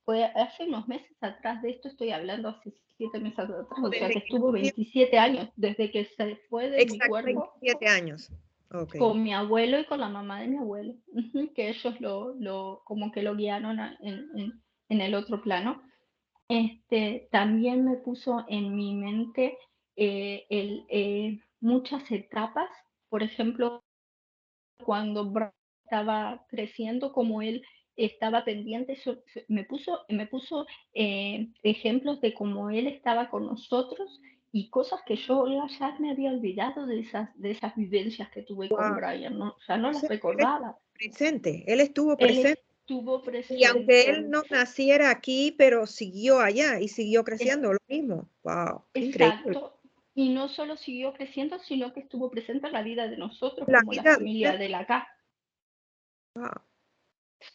fue hace unos meses atrás, de esto estoy hablando hace 7 meses atrás, o sea Desde que que estuvo nació, 27 años desde que se fue de mi exacto, cuerpo 27 años. Ok. con mi abuelo y con la mamá de mi abuelo, que ellos como que lo guiaron en el otro plano. También me puso en mi mente muchas etapas, por ejemplo, cuando Brian estaba creciendo, como él estaba pendiente, me puso ejemplos de cómo él estaba con nosotros y cosas que yo ya me había olvidado de esas vivencias que tuve con Wow. Brian, ¿no? Ya no O las sea, él recordaba. estuvo presente, él estuvo Él presente. estuvo Y aunque presente, él no naciera aquí, pero siguió allá y siguió es, creciendo, lo mismo. Wow, qué increíble. exacto, y no solo siguió creciendo, sino que estuvo presente en la vida de nosotros La como la vida de familia usted. de la casa. Wow.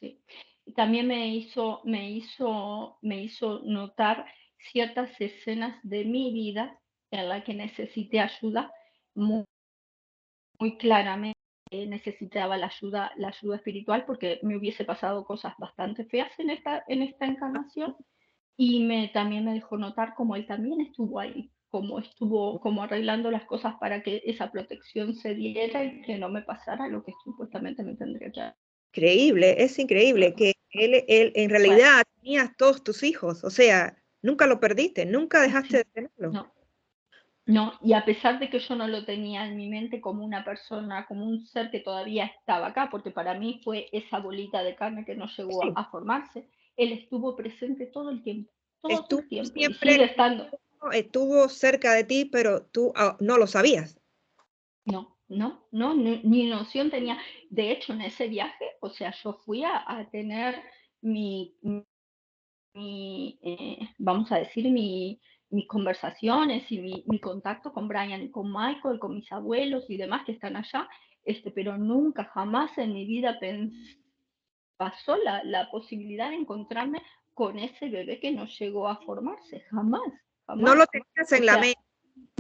Sí. Y también me hizo notar ciertas escenas de mi vida en la que necesité ayuda muy, muy claramente. Necesitaba la ayuda espiritual porque me hubiese pasado cosas bastante feas en esta encarnación, y también me dejó notar cómo él también estuvo ahí, cómo estuvo como arreglando las cosas para que esa protección se diera y que no me pasara lo que supuestamente me tendría que haber. Increíble, es increíble que él en Bueno, realidad tenías todos tus hijos, o sea, nunca lo perdiste, nunca dejaste de sí, tenerlo. no, no, y a pesar de que yo no lo tenía en mi mente como una persona, como un ser que todavía estaba acá, porque para mí fue esa bolita de carne que no llegó a, Sí, a formarse, él estuvo presente todo estuvo el tiempo, y siempre, sigue estando. estuvo cerca de ti, pero tú no lo sabías. No, no, no, ni noción tenía. De hecho, en ese viaje, o sea, yo fui a tener vamos a decir, mis conversaciones y mi contacto con Brian y con Michael, con mis abuelos y demás que están allá, pero nunca, jamás en mi vida pasó la posibilidad de encontrarme con ese bebé que no llegó a formarse, jamás, No jamás, lo jamás. tenías O en la sea, mente.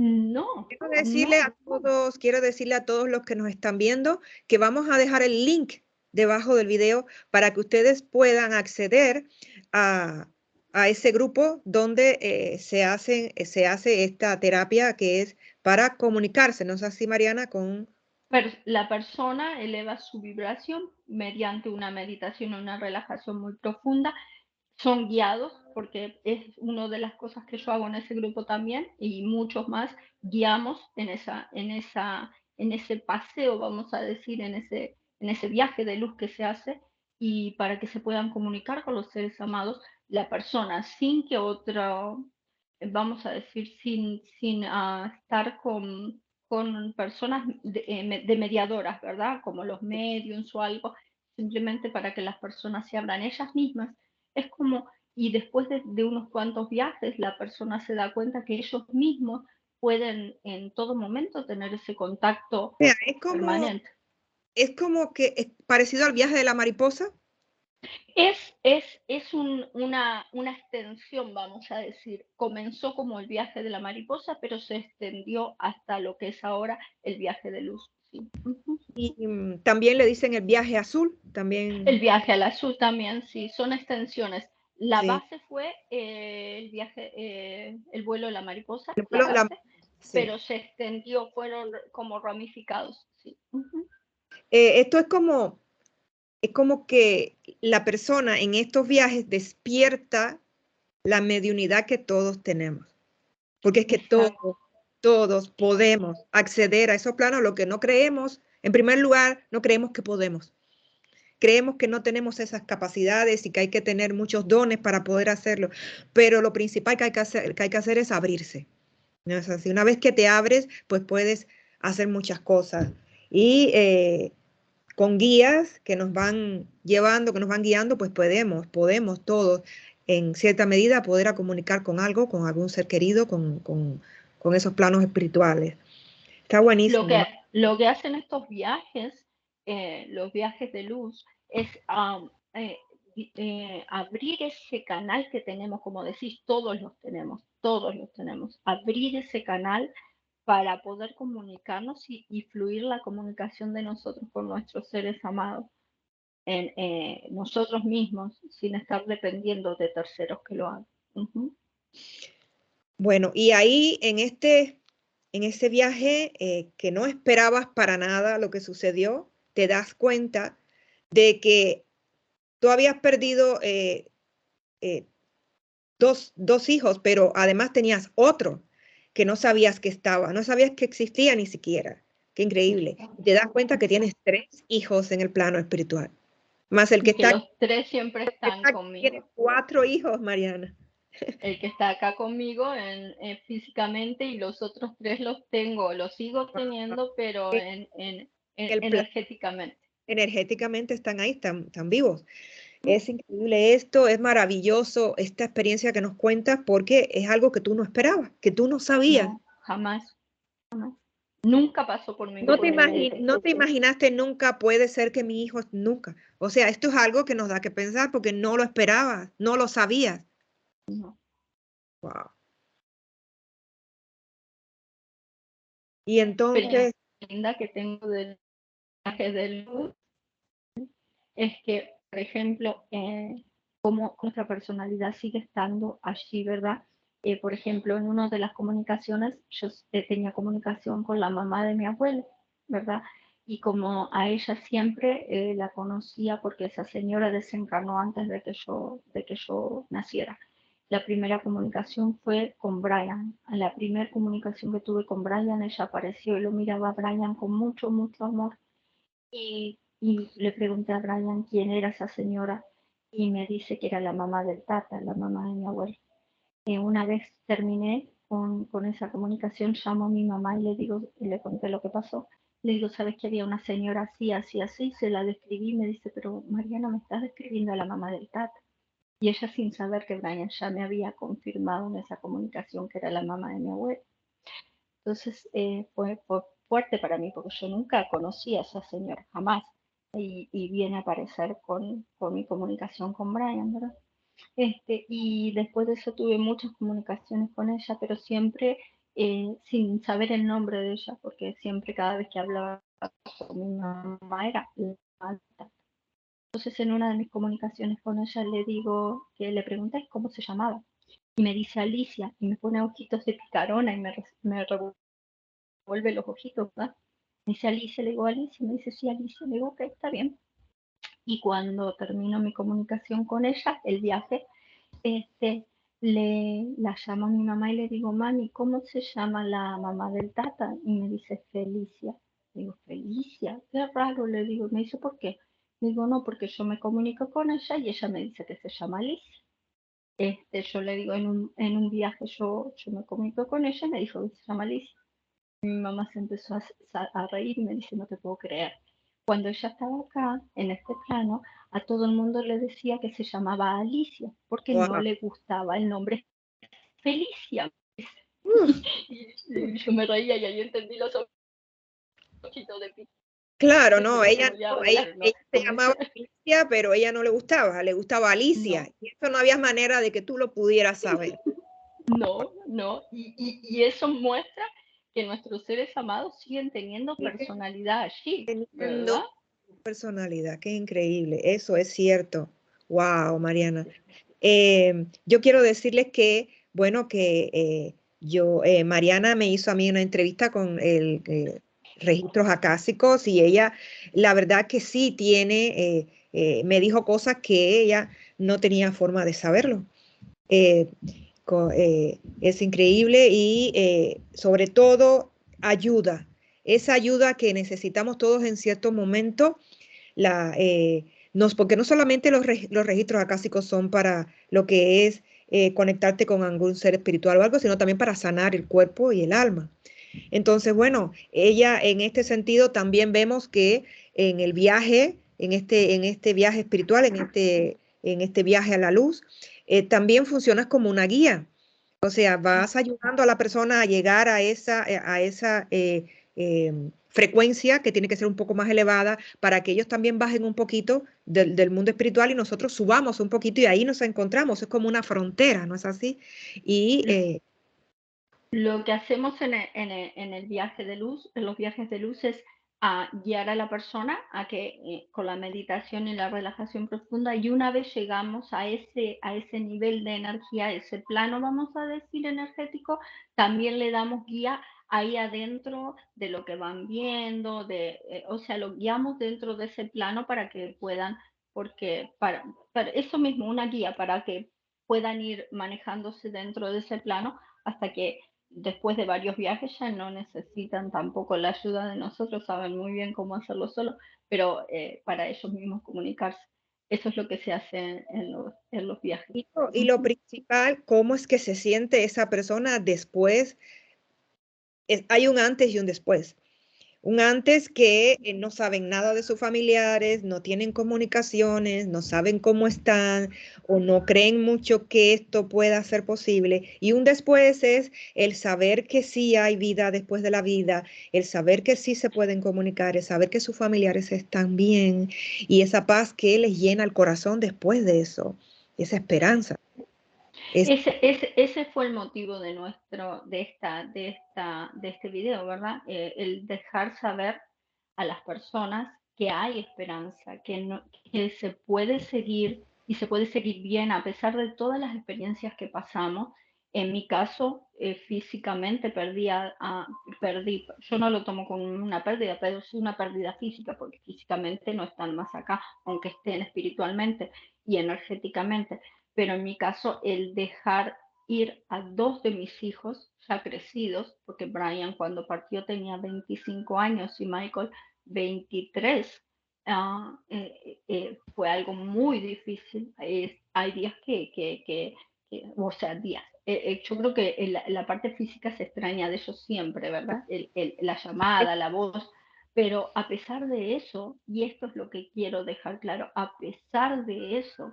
no, no, Quiero decirle a todos los que nos están viendo que vamos a dejar el link debajo del video para que ustedes puedan acceder a, a ese grupo donde se hace esta terapia que es para comunicarse, ¿no es así, Mariana? la persona eleva su vibración mediante una meditación o una relajación muy profunda. Son guiados, porque es una de las cosas que yo hago en ese grupo también, y muchos más guiamos en ese paseo, vamos a decir, en ese viaje de luz que se hace, y para que se puedan comunicar con los seres amados, la persona, sin que otro, vamos a decir, sin estar con personas de mediadoras, ¿verdad? Como los mediums o algo, simplemente para que las personas se abran ellas mismas. Es como, y después de unos cuantos viajes, la persona se da cuenta que ellos mismos pueden en todo momento tener ese contacto Sea, permanente. es como que es parecido al viaje de la mariposa. Una extensión, vamos a decir. Comenzó como el viaje de la mariposa, pero se extendió hasta lo que es ahora el viaje de luz. Sí. Ujú. Y también le dicen el viaje azul, El también, viaje al azul también, sí, son extensiones. La sí. base fue el viaje, el vuelo de la mariposa, El la vuelo de la, base, sí. pero se extendió, fueron como ramificados. Sí. Ujú. Esto es como que la persona en estos viajes despierta la mediunidad que todos tenemos, porque es que Exacto. todos podemos acceder a esos planos, lo que no creemos, en primer lugar, no creemos que podemos. Creemos que no tenemos esas capacidades y que hay que tener muchos dones para poder hacerlo, pero lo principal que hay que hacer es abrirse. ¿No es así? Una vez que te abres, pues puedes hacer muchas cosas. Y con guías que nos van llevando, que nos van guiando, pues podemos todos, en cierta medida, poder a comunicar con algo, con algún ser querido, con esos planos espirituales. Está Lo buenísimo, que, ¿no? lo que hacen estos viajes, los viajes de luz, es abrir ese canal que tenemos, como decís, todos los tenemos, abrir ese canal para poder comunicarnos y fluir la comunicación de nosotros con nuestros seres amados, en nosotros mismos, sin estar dependiendo de terceros que lo hagan. Ujú. Bueno, y ahí en ese viaje que no esperabas para nada lo que sucedió, te das cuenta de que tú habías perdido eh, dos hijos, pero además tenías otro que no sabías que estaba, no sabías que existía ni siquiera. Qué increíble. Y te das cuenta que tienes Exacto. tres hijos en el plano espiritual, más el que Y que está, los tres siempre están tiene conmigo. cuatro hijos, Mariana. El que está acá conmigo físicamente y los otros tres los tengo, los sigo teniendo, pero En el plan, energéticamente. energéticamente están ahí, están vivos. Es increíble esto, es maravilloso esta experiencia que nos cuentas porque es algo que tú no esperabas, que tú no sabías. No, jamás, jamás. Nunca pasó por mi mente. No te imaginaste nunca, puede ser que mi hijo nunca. O sea, esto es algo que nos da que pensar porque no lo esperabas, no lo sabías. No. Wow. Y Experiencia entonces, linda que tengo del viaje de luz es que, por ejemplo, como nuestra personalidad sigue estando allí, ¿verdad? Por ejemplo, en una de las comunicaciones, yo tenía comunicación con la mamá de mi abuelo, ¿verdad? Y como a ella siempre la conocía porque esa señora desencarnó antes de que yo naciera. La primera comunicación fue con Brian. La primera comunicación que tuve con Brian, ella apareció y lo miraba a Brian con mucho, mucho amor. Y le pregunté a Brian quién era esa señora y me dice que era la mamá del Tata, la mamá de mi abuelo. Una vez terminé con esa comunicación, llamo a mi mamá y le digo, y le conté lo que pasó. Le digo, ¿sabes que había una señora así, así, así? Se la describí y me dice, pero Mariana, me estás describiendo a la mamá del Tata. Y ella sin saber que Brian ya me había confirmado en esa comunicación que era la mamá de mi abuelo. Entonces fue fuerte para mí porque yo nunca conocí a esa señora, jamás. Y viene a aparecer con mi comunicación con Brian, ¿verdad? Y después de eso tuve muchas comunicaciones con ella, pero siempre sin saber el nombre de ella, porque siempre cada vez que hablaba con mi mamá era alta. Entonces en una de mis comunicaciones con ella le digo que le pregunté cómo se llamaba y me dice Alicia y me pone ojitos de picarona y me revuelve los ojitos, ¿verdad? Me dice Alicia, le digo Alicia, me dice sí Alicia, le digo ok, está bien. Y cuando termino mi comunicación con ella, el viaje, este, la llamo a mi mamá y le digo, mami, ¿cómo se llama la mamá del Tata? Y me dice Felicia. Le digo, Felicia, qué raro, le digo, me dice, ¿por qué? Le digo, no, porque yo me comunico con ella y ella me dice que se llama Alicia. Yo le digo, en un viaje yo me comunico con ella y me dijo que se llama Alicia. Mi mamá se empezó a reír y me dice, no te puedo creer. Cuando ella estaba acá, en este plano, a todo el mundo le decía que se llamaba Alicia, porque no wow. le gustaba el nombre Felicia. Mm, Y yo me reía y ahí entendí los ojitos de Pi. Claro, Eso no, no te ella, voy a no, ella, vender, ¿no? ella se llamaba Alicia, pero ella no le gustaba Alicia. No, Y eso no había manera de que tú lo pudieras saber. no, no. Y eso muestra que nuestros seres amados siguen teniendo Siguen personalidad allí, teniendo ¿verdad? personalidad, qué increíble, eso es cierto. Wow, Mariana. Yo quiero decirles que, bueno, que Mariana me hizo a mí una entrevista con el registros acásicos y ella, la verdad que sí tiene, me dijo cosas que ella no tenía forma de saberlo. Eh, es increíble y sobre todo ayuda, esa ayuda que necesitamos todos en cierto momento porque no solamente los registros acásicos son para lo que es conectarte con algún ser espiritual o algo, sino también para sanar el cuerpo y el alma. Entonces, bueno, ella en este sentido también vemos que en el viaje, en este viaje espiritual, en este viaje a la luz, también funcionas como una guía. O sea, vas ayudando a la persona a llegar a esa frecuencia que tiene que ser un poco más elevada para que ellos también bajen un poquito del mundo espiritual y nosotros subamos un poquito y ahí nos encontramos. Es como una frontera, ¿no es así? Y Lo que hacemos en el viaje de luz, en los viajes de luz, es guiar a la persona a que con la meditación y la relajación profunda, y una vez llegamos a ese nivel de energía, a ese plano, vamos a decir, energético, también le damos guía ahí adentro de lo que van viendo, o sea, lo guiamos dentro de ese plano para que puedan, porque para eso mismo, una guía para que puedan ir manejándose dentro de ese plano hasta que después de varios viajes ya no necesitan tampoco la ayuda de nosotros, saben muy bien cómo hacerlo solo, pero para ellos mismos comunicarse. Eso es lo que se hace en los viajes. y lo principal, ¿cómo es que se siente esa persona después? Hay un antes y un después. Un antes que no saben nada de sus familiares, no tienen comunicaciones, no saben cómo están o no creen mucho que esto pueda ser posible. Y un después es el saber que sí hay vida después de la vida, el saber que sí se pueden comunicar, el saber que sus familiares están bien y esa paz que les llena el corazón después de eso, esa esperanza. Es, Ese fue el motivo de este video, ¿verdad? El dejar saber a las personas que hay esperanza, que se puede seguir y se puede seguir bien a pesar de todas las experiencias que pasamos. En mi caso, físicamente perdí, yo no lo tomo como una pérdida, pero sí una pérdida física, porque físicamente no están más acá, aunque estén espiritualmente y energéticamente. Pero en mi caso, el dejar ir a dos de mis hijos ya crecidos, porque Brian cuando partió tenía 25 años y Michael 23, fue algo muy difícil. Hay días o sea, días. Yo creo que la parte física se extraña de ellos siempre, ¿verdad? La llamada, la voz. Pero a pesar de eso, y esto es lo que quiero dejar claro, a pesar de eso,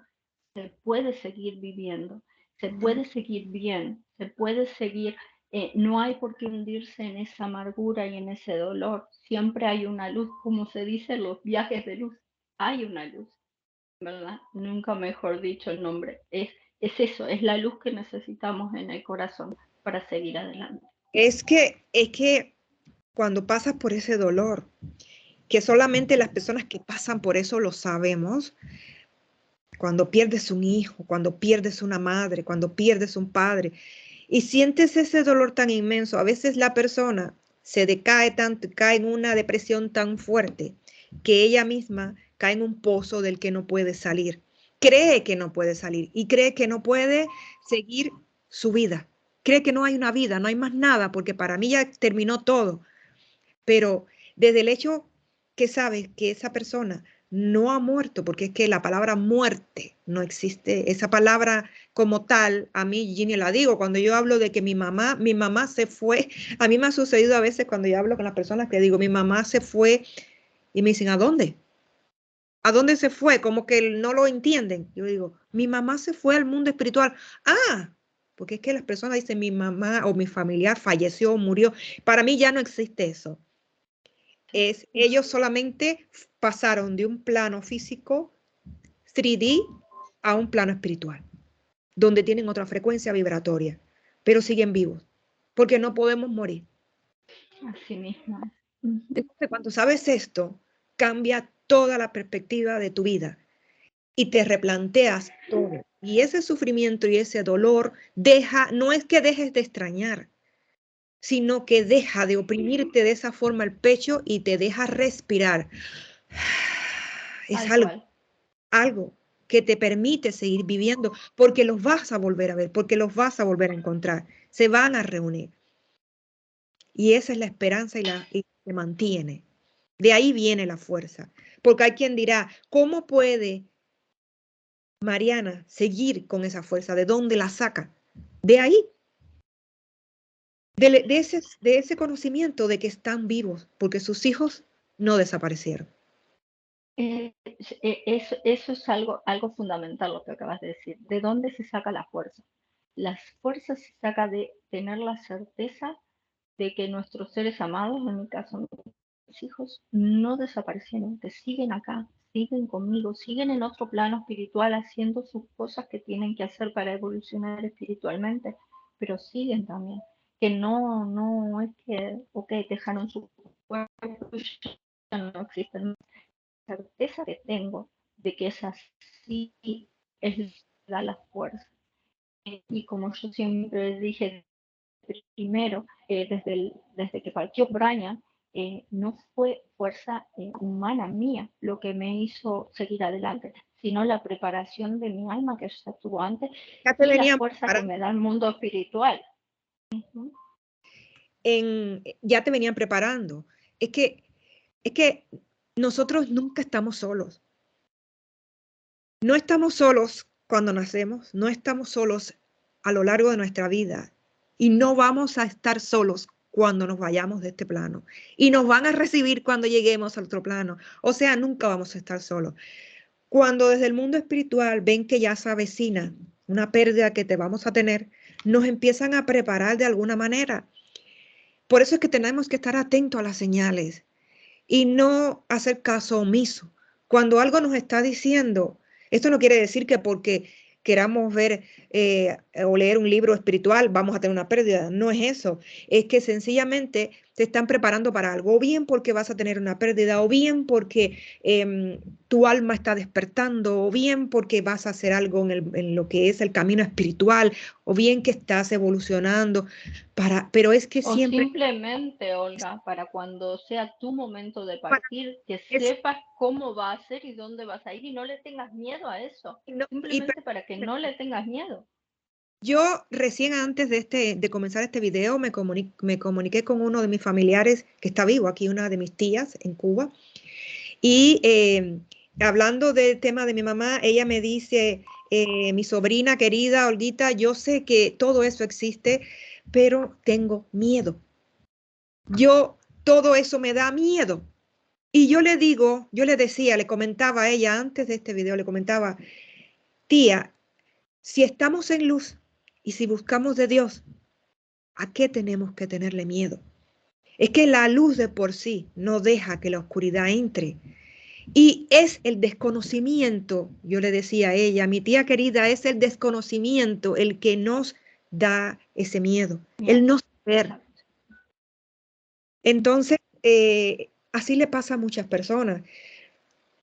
se puede seguir viviendo, se puede seguir bien, se puede seguir, no hay por qué hundirse en esa amargura y en ese dolor. Siempre hay una luz, como se dice en los viajes de luz, hay una luz, ¿verdad? Nunca mejor dicho el nombre. Es eso, es la luz que necesitamos en el corazón para seguir adelante. es que cuando pasas por ese dolor, que solamente las personas que pasan por eso lo sabemos, cuando pierdes un hijo, cuando pierdes una madre, cuando pierdes un padre, y sientes ese dolor tan inmenso, a veces la persona se decae tanto, cae en una depresión tan fuerte, que ella misma cae en un pozo del que no puede salir, cree que no puede salir y cree que no puede seguir su vida, cree que no hay una vida, no hay más nada, porque para mí ya terminó todo, pero desde el hecho que sabes que esa persona no ha muerto, porque es que la palabra muerte no existe, esa palabra como tal, a mí, Ginny, la digo, cuando yo hablo de que mi mamá se fue, a mí me ha sucedido a veces cuando yo hablo con las personas que digo, mi mamá se fue y me dicen, ¿a dónde? ¿A dónde se fue? Como que no lo entienden. Yo digo, mi mamá se fue al mundo espiritual. Ah, porque es que las personas dicen, mi mamá o mi familiar falleció o murió. Para mí ya no existe eso. Ellos solamente pasaron de un plano físico 3D a un plano espiritual, donde tienen otra frecuencia vibratoria, pero siguen vivos, porque no podemos morir. Así mismo. Entonces, cuando sabes esto, cambia toda la perspectiva de tu vida y te replanteas todo. Y ese sufrimiento y ese dolor no es que dejes de extrañar, sino que deja de oprimirte de esa forma el pecho y te deja respirar. Es algo que te permite seguir viviendo, porque los vas a volver a ver, porque los vas a volver a encontrar, se van a reunir. Y esa es la esperanza y se mantiene. De ahí viene la fuerza. Porque hay quien dirá, ¿cómo puede Mariana seguir con esa fuerza? ¿De dónde la saca? De ahí, de ese conocimiento de que están vivos, porque sus hijos no desaparecieron. Eso es algo fundamental lo que acabas de decir. ¿De dónde se saca la fuerza? La fuerza se saca de tener la certeza de que nuestros seres amados, en mi caso mis hijos, no desaparecieron, que siguen acá, siguen conmigo, siguen en otro plano espiritual haciendo sus cosas que tienen que hacer para evolucionar espiritualmente, pero siguen también. Que no es que, ok, dejaron su cuerpo y ya no existen. La certeza que tengo de que es así es da la fuerza. Y como yo siempre dije primero, desde que partió Brian, no fue fuerza humana mía lo que me hizo seguir adelante, sino la preparación de mi alma que ya estuvo antes Ya te y la venían fuerza que me da el mundo espiritual. ya te venían preparando. Es que nosotros nunca estamos solos. No estamos solos cuando nacemos, no estamos solos a lo largo de nuestra vida y no vamos a estar solos cuando nos vayamos de este plano y nos van a recibir cuando lleguemos al otro plano. O sea, nunca vamos a estar solos. Cuando desde el mundo espiritual ven que ya se avecina una pérdida que te vamos a tener, nos empiezan a preparar de alguna manera. Por eso es que tenemos que estar atentos a las señales y no hacer caso omiso. Cuando algo nos está diciendo, esto no quiere decir que porque queramos ver o leer un libro espiritual vamos a tener una pérdida. No es eso. Es que sencillamente te están preparando para algo, o bien porque vas a tener una pérdida, o bien porque tu alma está despertando, o bien porque vas a hacer algo en lo que es el camino espiritual, o bien que estás evolucionando. Pero es que O siempre... simplemente, Olga, para cuando sea tu momento de Para, partir, que es, sepas cómo va a ser y dónde vas a ir y no le tengas miedo a eso. no, y Simplemente para que no le tengas miedo. yo recién antes de comenzar este video me comuniqué con uno de mis familiares que está vivo, aquí una de mis tías en Cuba, y hablando del tema de mi mamá, ella me dice, mi sobrina querida Olguita, yo sé que todo eso existe, pero tengo miedo. Todo eso me da miedo. Y yo le digo, yo le decía, le comentaba a ella antes de este video, le comentaba, tía, si estamos en luz y si buscamos de Dios, ¿a qué tenemos que tenerle miedo? Es que la luz de por sí no deja que la oscuridad entre. Y es el desconocimiento, yo le decía a ella, mi tía querida, es el desconocimiento el que nos da ese miedo, el no saber. Entonces, así le pasa a muchas personas.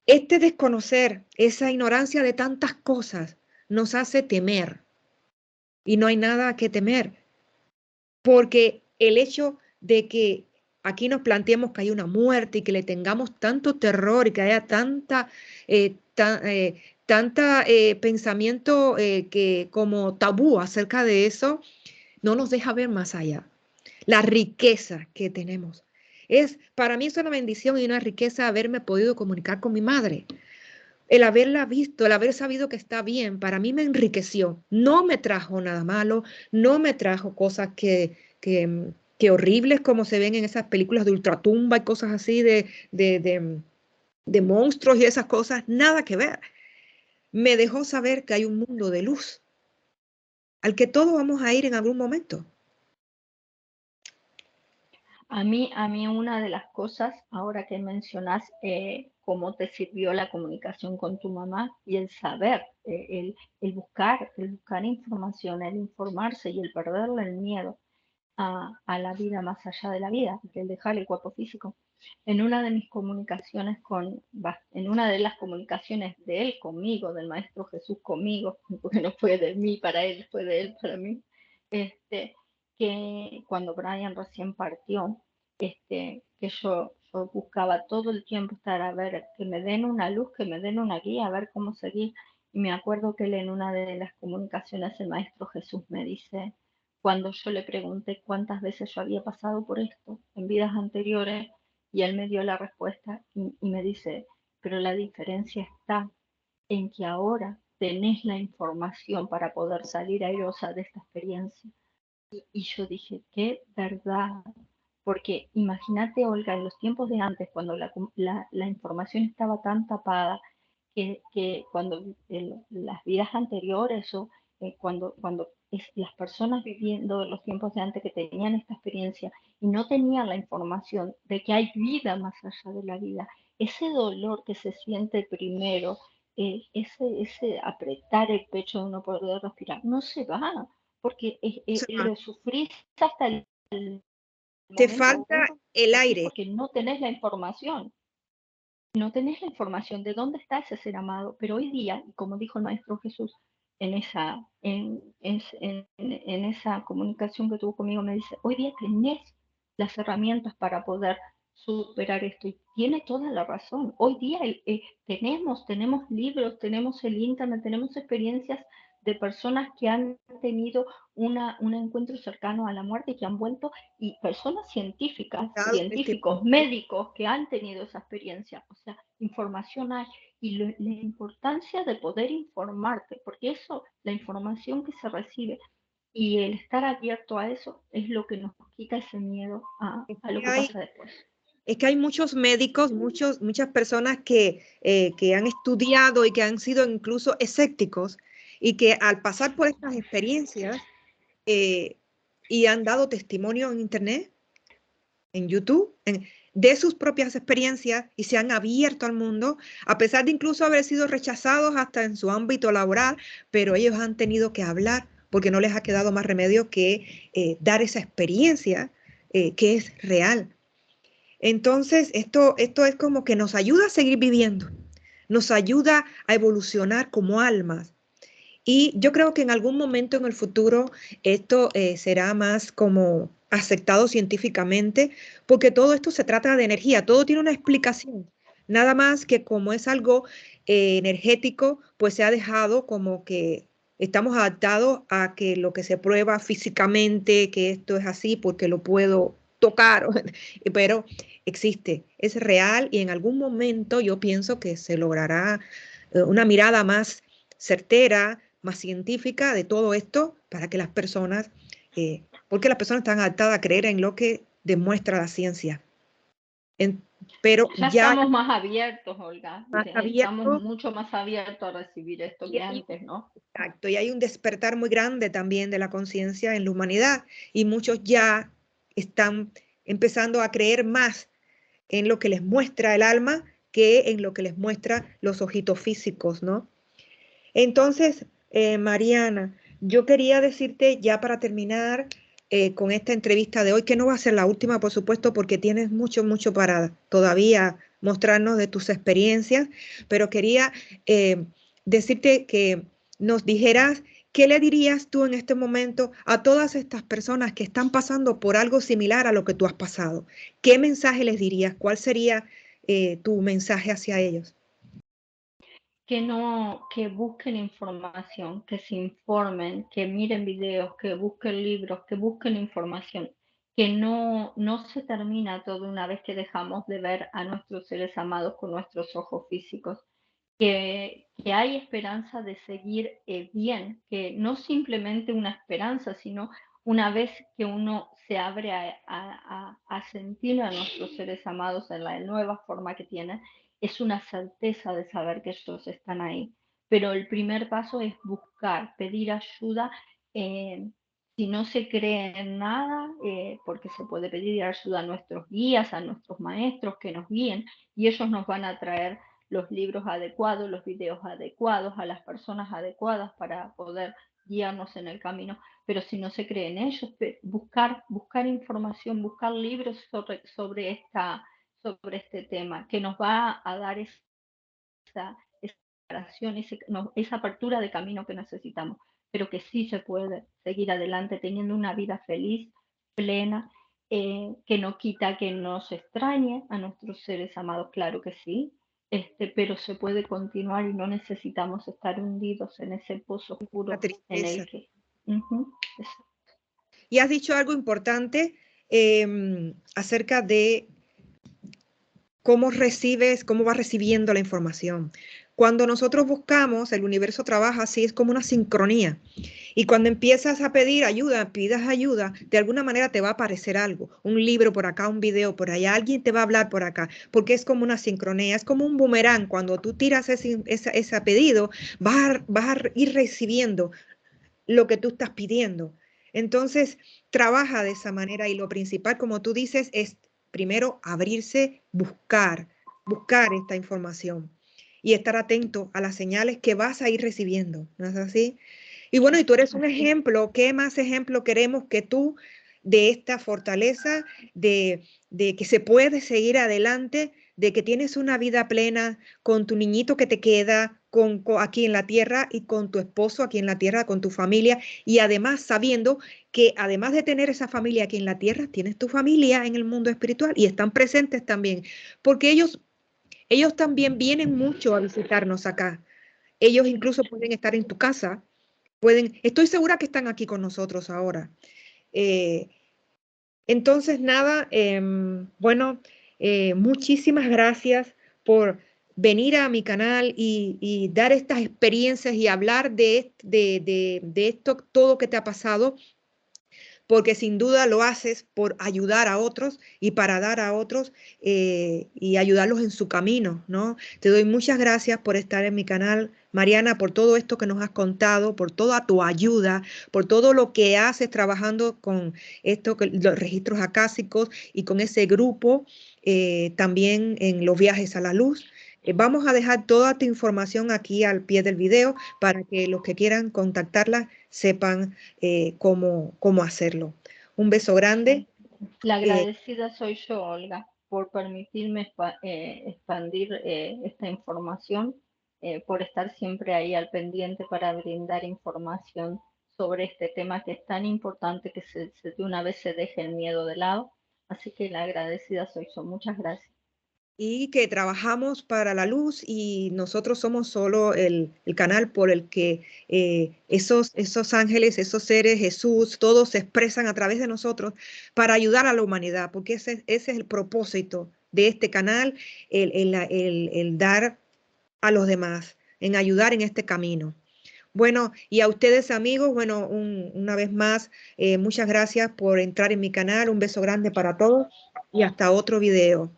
Este desconocer, esa ignorancia de tantas cosas, nos hace temer. Y no hay nada que temer, porque el hecho de que aquí nos planteemos que hay una muerte y que le tengamos tanto terror y que haya tanta pensamiento que como tabú acerca de eso, no nos deja ver más allá. La riqueza que tenemos. Para mí es una bendición y una riqueza haberme podido comunicar con mi madre. El haberla visto, el haber sabido que está bien, para mí me enriqueció. No me trajo nada malo, no me trajo cosas que horribles como se ven en esas películas de ultratumba y cosas así de monstruos y esas cosas, nada que ver. Me dejó saber que hay un mundo de luz al que todos vamos a ir en algún momento. A mí una de las cosas, ahora que mencionas cómo te sirvió la comunicación con tu mamá y el saber, el buscar información, el informarse y el perderle el miedo a la vida más allá de la vida, que el dejar el cuerpo físico. En una de mis comunicaciones en una de las comunicaciones de él conmigo, del Maestro Jesús conmigo, porque no fue de mí para él, fue de él para mí, que cuando Brian recién partió, que yo buscaba todo el tiempo estar a ver, que me den una luz, que me den una guía, a ver cómo seguir. Y me acuerdo que él en una de las comunicaciones, el Maestro Jesús me dice, cuando yo le pregunté cuántas veces yo había pasado por esto en vidas anteriores, y él me dio la respuesta y me dice, pero la diferencia está en que ahora tenés la información para poder salir airosa de esta experiencia. Y yo dije, qué verdad, porque imagínate, Olga, en los tiempos de antes, cuando la información estaba tan tapada, que cuando las vidas anteriores o cuando las personas viviendo en los tiempos de antes que tenían esta experiencia y no tenían la información de que hay vida más allá de la vida, ese dolor que se siente primero, ese apretar el pecho de no poder respirar, no se va, porque O sea, lo sufrís hasta el te momento falta el aire. porque no tenés la información. No tenés la información de dónde está ese ser amado, pero hoy día, como dijo el Maestro Jesús en esa comunicación que tuvo conmigo, me dice, hoy día tenés las herramientas para poder superar esto. Y tiene toda la razón. Hoy día tenemos libros, tenemos el internet, tenemos experiencias de personas que han tenido un encuentro cercano a la muerte y que han vuelto, y personas científicas, Dado el científicos, testimonio. médicos que han tenido esa experiencia. O sea, información hay, y la importancia de poder informarte, porque eso, la información que se recibe y el estar abierto a eso es lo que nos quita ese miedo a lo que Hay pasa después. Es que hay muchos médicos, muchas personas que han estudiado y que han sido incluso escépticos y que al pasar por estas experiencias eh, y han dado testimonio en Internet, en YouTube, de sus propias experiencias y se han abierto al mundo, a pesar de incluso haber sido rechazados hasta en su ámbito laboral, pero ellos han tenido que hablar porque no les ha quedado más remedio que dar esa experiencia que es real. Entonces, esto es como que nos ayuda a seguir viviendo, nos ayuda a evolucionar como almas. Y yo creo que en algún momento en el futuro esto será más como aceptado científicamente, porque todo esto se trata de energía, todo tiene una explicación. Nada más que como es algo energético, pues se ha dejado como que estamos adaptados a que lo que se prueba físicamente, que esto es así porque lo puedo tocar, pero existe, es real y en algún momento yo pienso que se logrará una mirada más certera, más científica de todo esto para que las personas, porque las personas están adaptadas a creer en lo que demuestra la ciencia. En- pero Ya ya estamos más abiertos, Olga, más estamos abierto mucho más abiertos a recibir esto y que hay, antes, ¿no? exacto, y hay un despertar muy grande también de la conciencia en la humanidad y muchos ya están empezando a creer más en lo que les muestra el alma que en lo que les muestra los ojitos físicos, ¿no? Entonces, Mariana, yo quería decirte ya para terminar con esta entrevista de hoy, que no va a ser la última, por supuesto, porque tienes mucho para todavía mostrarnos de tus experiencias, pero quería decirte que nos dijeras qué le dirías tú en este momento a todas estas personas que están pasando por algo similar a lo que tú has pasado. ¿Qué mensaje les dirías? ¿Cuál sería tu mensaje hacia ellos? Que no, que busquen información, que se informen, que miren videos, que busquen libros, que busquen información, que no se termina todo una vez que dejamos de ver a nuestros seres amados con nuestros ojos físicos, que hay esperanza de seguir bien, que no simplemente una esperanza, sino una vez que uno se abre a sentir a nuestros seres amados en la nueva forma que tienen, es una certeza de saber que ellos están ahí. Pero el primer paso es buscar, pedir ayuda, eh, si no se cree en nada, porque se puede pedir ayuda a nuestros guías, a nuestros maestros que nos guíen, y ellos nos van a traer los libros adecuados, los videos adecuados, a las personas adecuadas para poder guiarnos en el camino. Pero si no se cree en ellos, buscar información, buscar libros sobre este tema, que nos va a dar esa preparación, esa apertura de camino que necesitamos, pero que sí se puede seguir adelante teniendo una vida feliz, plena, que no quita que nos extrañe a nuestros seres amados, claro que sí, pero se puede continuar y no necesitamos estar hundidos en ese pozo La oscuro en tristeza. el que... Uh-huh, Y has dicho algo importante acerca de cómo vas recibiendo la información. Cuando nosotros buscamos, el universo trabaja así, es como una sincronía. Y cuando empiezas a pedir ayuda, pidas ayuda, de alguna manera te va a aparecer algo, un libro por acá, un video por allá, alguien te va a hablar por acá, porque es como una sincronía, es como un boomerang. Cuando tú tiras ese pedido, vas a ir recibiendo lo que tú estás pidiendo. Entonces, trabaja de esa manera y lo principal, como tú dices, es primero abrirse, buscar esta información y estar atento a las señales que vas a ir recibiendo, ¿no es así? Y bueno, y tú eres un ejemplo. ¿Qué más ejemplo queremos que tú de esta fortaleza, de que se puede seguir adelante, de que tienes una vida plena con tu niñito que te queda aquí en la tierra y con tu esposo aquí en la tierra, con tu familia, y además sabiendo que además de tener esa familia aquí en la tierra, tienes tu familia en el mundo espiritual y están presentes también, porque ellos también vienen mucho a visitarnos acá. Ellos incluso pueden estar en tu casa, estoy segura que están aquí con nosotros ahora. Eh, entonces, nada, bueno, muchísimas gracias por venir a mi canal y dar estas experiencias y hablar de esto, todo que te ha pasado, porque sin duda lo haces por ayudar a otros y para dar a otros y ayudarlos en su camino, ¿no? Te doy muchas gracias por estar en mi canal, Mariana, por todo esto que nos has contado, por toda tu ayuda, por todo lo que haces trabajando con los registros acásicos y con ese grupo, también en los viajes a la luz. Vamos a dejar toda tu información aquí al pie del video para que los que quieran contactarla sepan cómo hacerlo. Un beso grande. La eh, agradecida soy yo, Olga, por permitirme expandir esta información, por estar siempre ahí al pendiente para brindar información sobre este tema que es tan importante que de una vez se deje el miedo de lado. Así que la agradecida soy yo. Muchas gracias. y que trabajamos para la luz y nosotros somos solo el canal por el que esos ángeles, esos seres, Jesús, todos se expresan a través de nosotros para ayudar a la humanidad, porque ese es el propósito de este canal, el dar a los demás, en ayudar en este camino. Bueno, y a ustedes amigos, bueno, una vez más, muchas gracias por entrar en mi canal. Un beso grande para todos y hasta otro video.